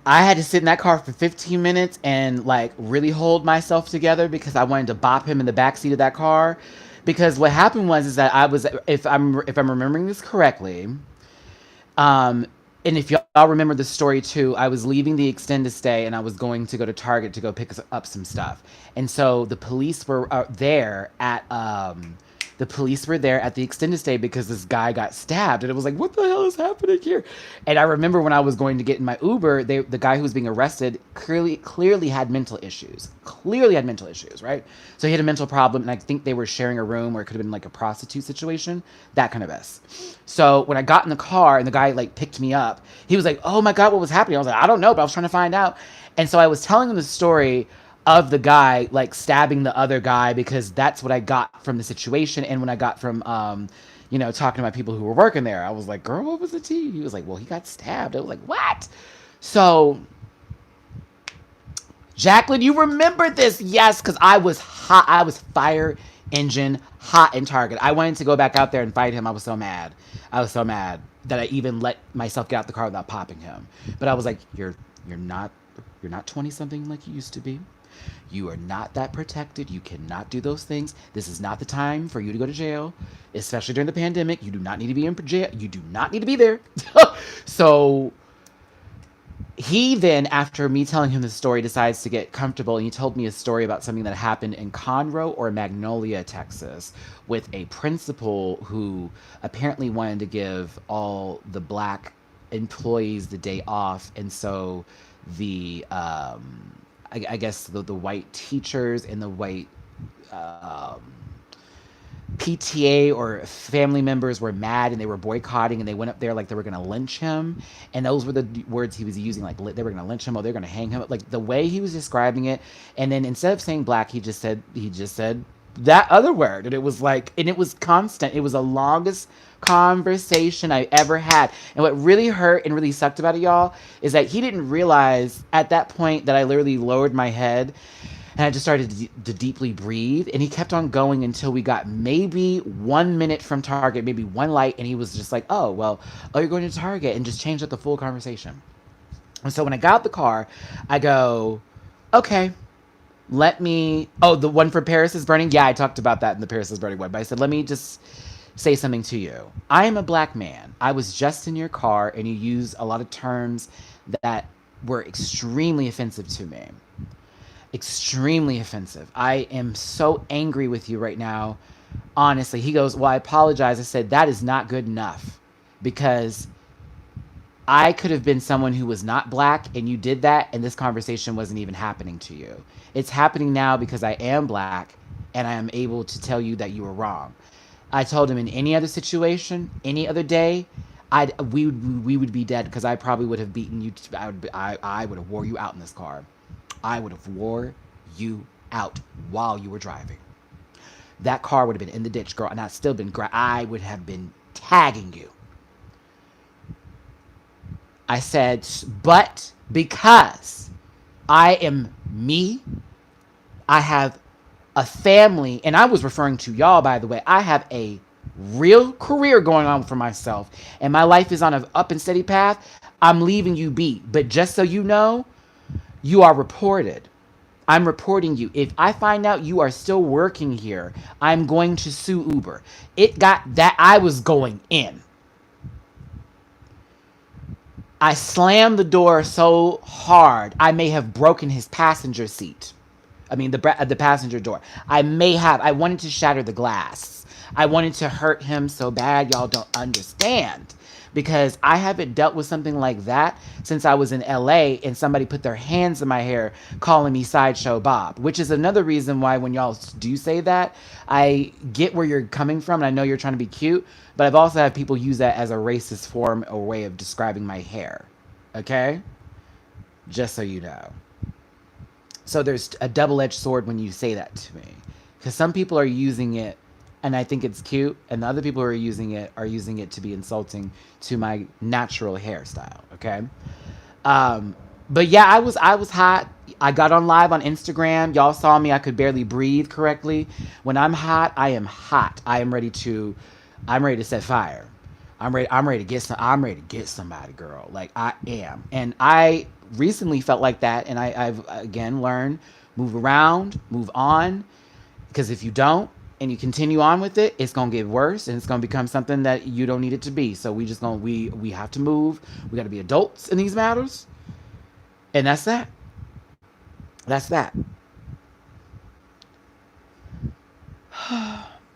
Speaker 3: I had to sit in that car for 15 minutes and like really hold myself together because I wanted to bop him in the back seat of that car. Because what happened was is that I was if I'm remembering this correctly, um, and if y'all remember the story too, I was leaving the extended stay and I was going to go to Target to go pick up some stuff. And so the police were there at the extended stay because this guy got stabbed and it was like, what the hell is happening here? And I remember when I was going to get in my Uber, the guy who was being arrested clearly had mental issues. Clearly had mental issues, right? So he had a mental problem and I think they were sharing a room or it could have been like a prostitute situation, that kind of mess. So when I got in the car and the guy like picked me up, he was like, oh my God, what was happening? I was like, I don't know, but I was trying to find out. And so I was telling him the story of the guy like stabbing the other guy because that's what I got from the situation and when I got from talking to my people who were working there. I was like, girl, what was the tea? He was like, well, he got stabbed. I was like, what? So Jacqueline, you remember this? Yes, because I was hot. I was fire engine hot in Target. I wanted to go back out there and fight him. I was so mad. I was so mad that I even let myself get out the car without popping him. But I was like, you're not 20 something like you used to be. You are not that protected. You cannot do those things. This is not the time for you to go to jail, especially during the pandemic. You do not need to be in jail. You do not need to be there. So he then, after me telling him the story, decides to get comfortable and he told me a story about something that happened in Conroe or Magnolia, Texas, with a principal who apparently wanted to give all the black employees the day off. And so the I guess the white teachers and the white um, PTA or family members were mad and they were boycotting and they went up there like they were going to lynch him. And those were the words he was using, like they were going to lynch him or they're going to hang him. Like the way he was describing it. And then instead of saying black, he just said that other word. And it was like, and it was constant. It was the longest conversation I ever had. And what really hurt and really sucked about it, y'all, is that he didn't realize at that point that I literally lowered my head and I just started to deeply breathe. And he kept on going until we got maybe 1 minute from Target, maybe one light. And he was just like, oh, well, oh, you're going to Target, and just changed up the full conversation. And so when I got out the car, I go, okay, let me. Oh, the one for Paris is Burning? Yeah, I talked about that in the Paris is Burning one. But I said, let me just say something to you. I am a black man. I was just in your car and you used a lot of terms that were extremely offensive to me. Extremely offensive. I am so angry with you right now. Honestly. He goes, well, I apologize. I said, that is not good enough because I could have been someone who was not black and you did that and this conversation wasn't even happening to you. It's happening now because I am black and I am able to tell you that you were wrong. I told him in any other situation, any other day, we would be dead because I probably would have beaten you. I would have wore you out in this car. I would have wore you out while you were driving. That car would have been in the ditch, girl, and I'd still been. I would have been tagging you. I said, but because I am me, I have a family, and I was referring to y'all, by the way. I have a real career going on for myself, and my life is on an up and steady path. I'm leaving you be. But just so you know, you are reported. I'm reporting you. If I find out you are still working here, I'm going to sue Uber. It got that I was going in. I slammed the door so hard, I may have broken his passenger seat. I mean, the passenger door. I wanted to shatter the glass. I wanted to hurt him so bad, y'all don't understand. Because I haven't dealt with something like that since I was in LA and somebody put their hands in my hair calling me Sideshow Bob, which is another reason why when y'all do say that, I get where you're coming from and I know you're trying to be cute, but I've also had people use that as a racist form or way of describing my hair. Okay? Just so you know. So there's a double-edged sword when you say that to me. Because some people are using it and I think it's cute, and the other people who are using it to be insulting to my natural hairstyle, okay? But yeah, I was hot. I got on live on Instagram. Y'all saw me. I could barely breathe correctly. When I'm hot, I am hot. I'm ready to set fire. I'm ready to get somebody, girl. Like I am. And I recently felt like that, and I've again learned move around, move on, because if you don't and you continue on with it, it's gonna get worse and it's gonna become something that you don't need it to be. So we have to move. We got to be adults in these matters, and that's that. That's that.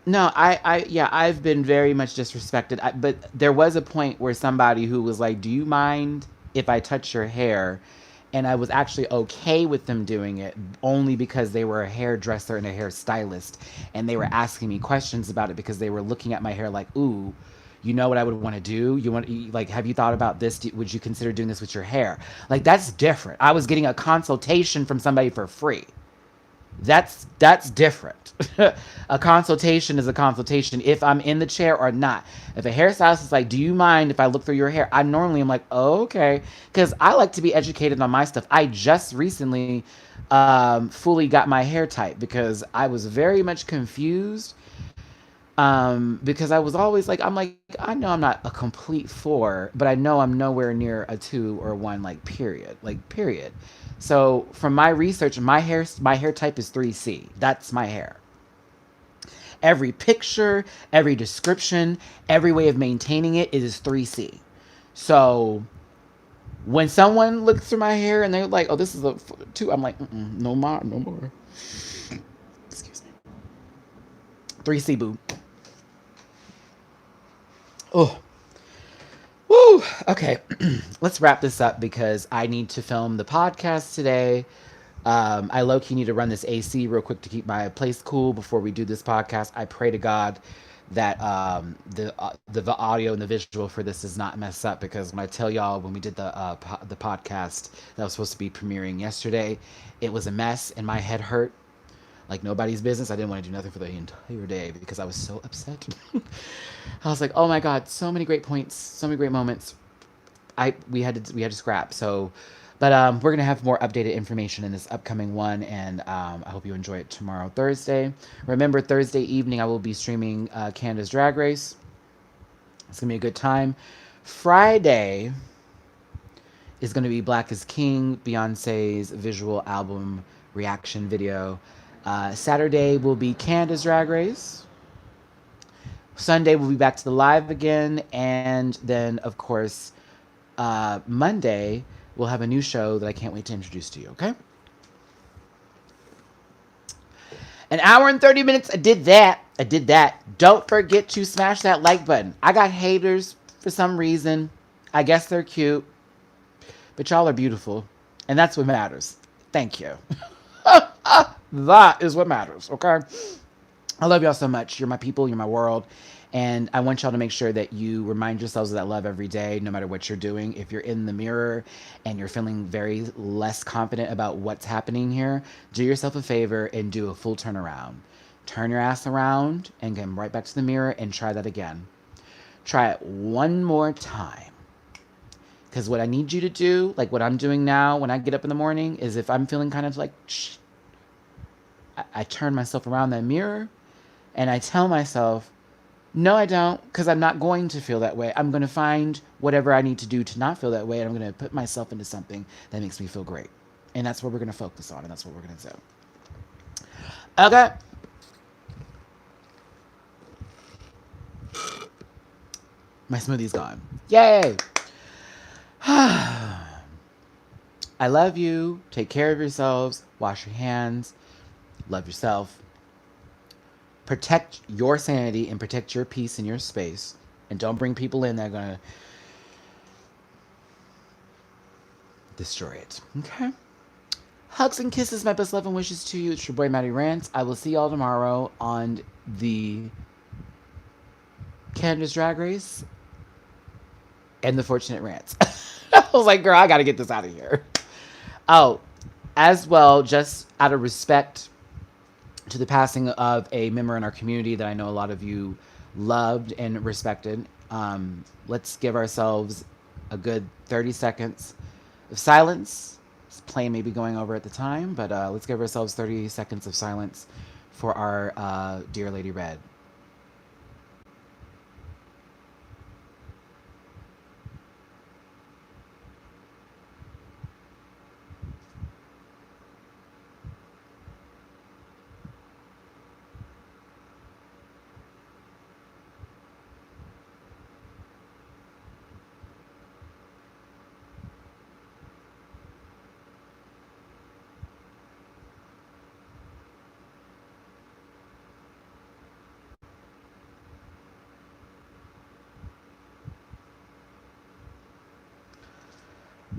Speaker 3: No, yeah, I've been very much disrespected. But there was a point where somebody who was like, "Do you mind if I touch your hair?" And I was actually okay with them doing it only because they were a hairdresser and a hairstylist, and they were asking me questions about it because they were looking at my hair like, "Ooh, you know what I would want to do? Like, have you thought about this? Would you consider doing this with your hair?" Like, that's different. I was getting a consultation from somebody for free. That's different. A consultation is a consultation if I'm in the chair or not. If a hairstylist is like, "Do you mind if I look through your hair?" I normally am like, "Oh, okay," because I like to be educated on my stuff. I just recently fully got my hair type because I was very much confused. Because I was always like, I'm like, I know I'm not a complete four, but I know I'm nowhere near a two or one, like period. So from my research, my hair type is 3C. That's my hair. Every picture, every description, every way of maintaining it is 3C. So when someone looks through my hair and they're like, "Oh, this is a two," I'm like, no more, no more. Excuse me. 3C, boo. Oh, woo. Okay, let's wrap this up because I need to film the podcast today. I low-key need to run this AC real quick to keep my place cool before we do this podcast. I pray to God that the audio and the visual for this does not mess up, because when I tell y'all, when we did the podcast that was supposed to be premiering yesterday, it was a mess and my head hurt. like nobody's business. I didn't want to do nothing for the entire day because I was so upset. I was like, oh my god, so many great points, so many great moments. We had to scrap. So, but we're gonna have more updated information in this upcoming one, and I hope you enjoy it tomorrow, Thursday. Remember, Thursday evening I will be streaming Canada's Drag Race. It's gonna be a good time. Friday is gonna be Black is King, Beyonce's visual album reaction video. Saturday will be Canada's Drag Race. Sunday we'll be back to the live again, and then of course Monday we'll have a new show that I can't wait to introduce to you. Okay. An hour and 30 minutes. I did that. Don't forget to smash that like button. I got haters for some reason. I guess they're cute. But y'all are beautiful. And that's what matters. Thank you. That is what matters, okay? I love y'all so much. You're my people. You're my world. And I want y'all to make sure that you remind yourselves of that love every day, no matter what you're doing. If you're in the mirror and you're feeling very less confident about what's happening here, do yourself a favor and do a full turnaround. Turn your ass around and get right back to the mirror and try that again. Try it one more time. Because what I need you to do, like what I'm doing now when I get up in the morning, is if I'm feeling kind of like, I turn myself around that mirror and I tell myself, no, I don't, because I'm not going to feel that way. I'm going to find whatever I need to do to not feel that way, and I'm going to put myself into something that makes me feel great. And that's what we're going to focus on, and that's what we're going to do. Okay. My smoothie's gone. Yay! I love you. Take care of yourselves. Wash your hands. Love yourself. Protect your sanity and protect your peace in your space. And don't bring people in that are going to destroy it. Okay? Hugs and kisses, my best love and wishes to you. It's your boy, Matty Rants. I will see y'all tomorrow on the Canada's Drag Race and the Fortunate Rants. I was like, girl, I got to get this out of here. Oh, as well, just out of respect to the passing of a member in our community that I know a lot of you loved and respected, let's give ourselves a good 30 seconds of silence. This plane may be going over at the time, but let's give ourselves 30 seconds of silence for our dear Lady Red.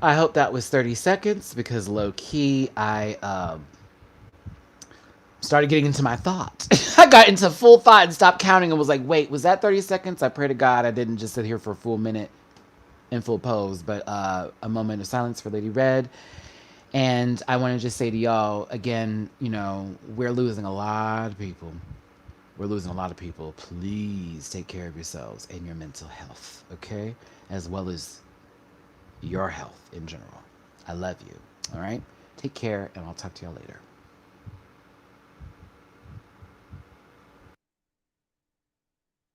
Speaker 3: I hope that was 30 seconds because low key, I started getting into my thought. I got into full thought and stopped counting and was like, wait, was that 30 seconds? I pray to God I didn't just sit here for a full minute in full pose, but a moment of silence for Lady Red. And I want to just say to y'all, again, you know, we're losing a lot of people. We're losing a lot of people. Please take care of yourselves and your mental health, okay? As well as your health in general. I love you, all right? Take care, and I'll talk to y'all later.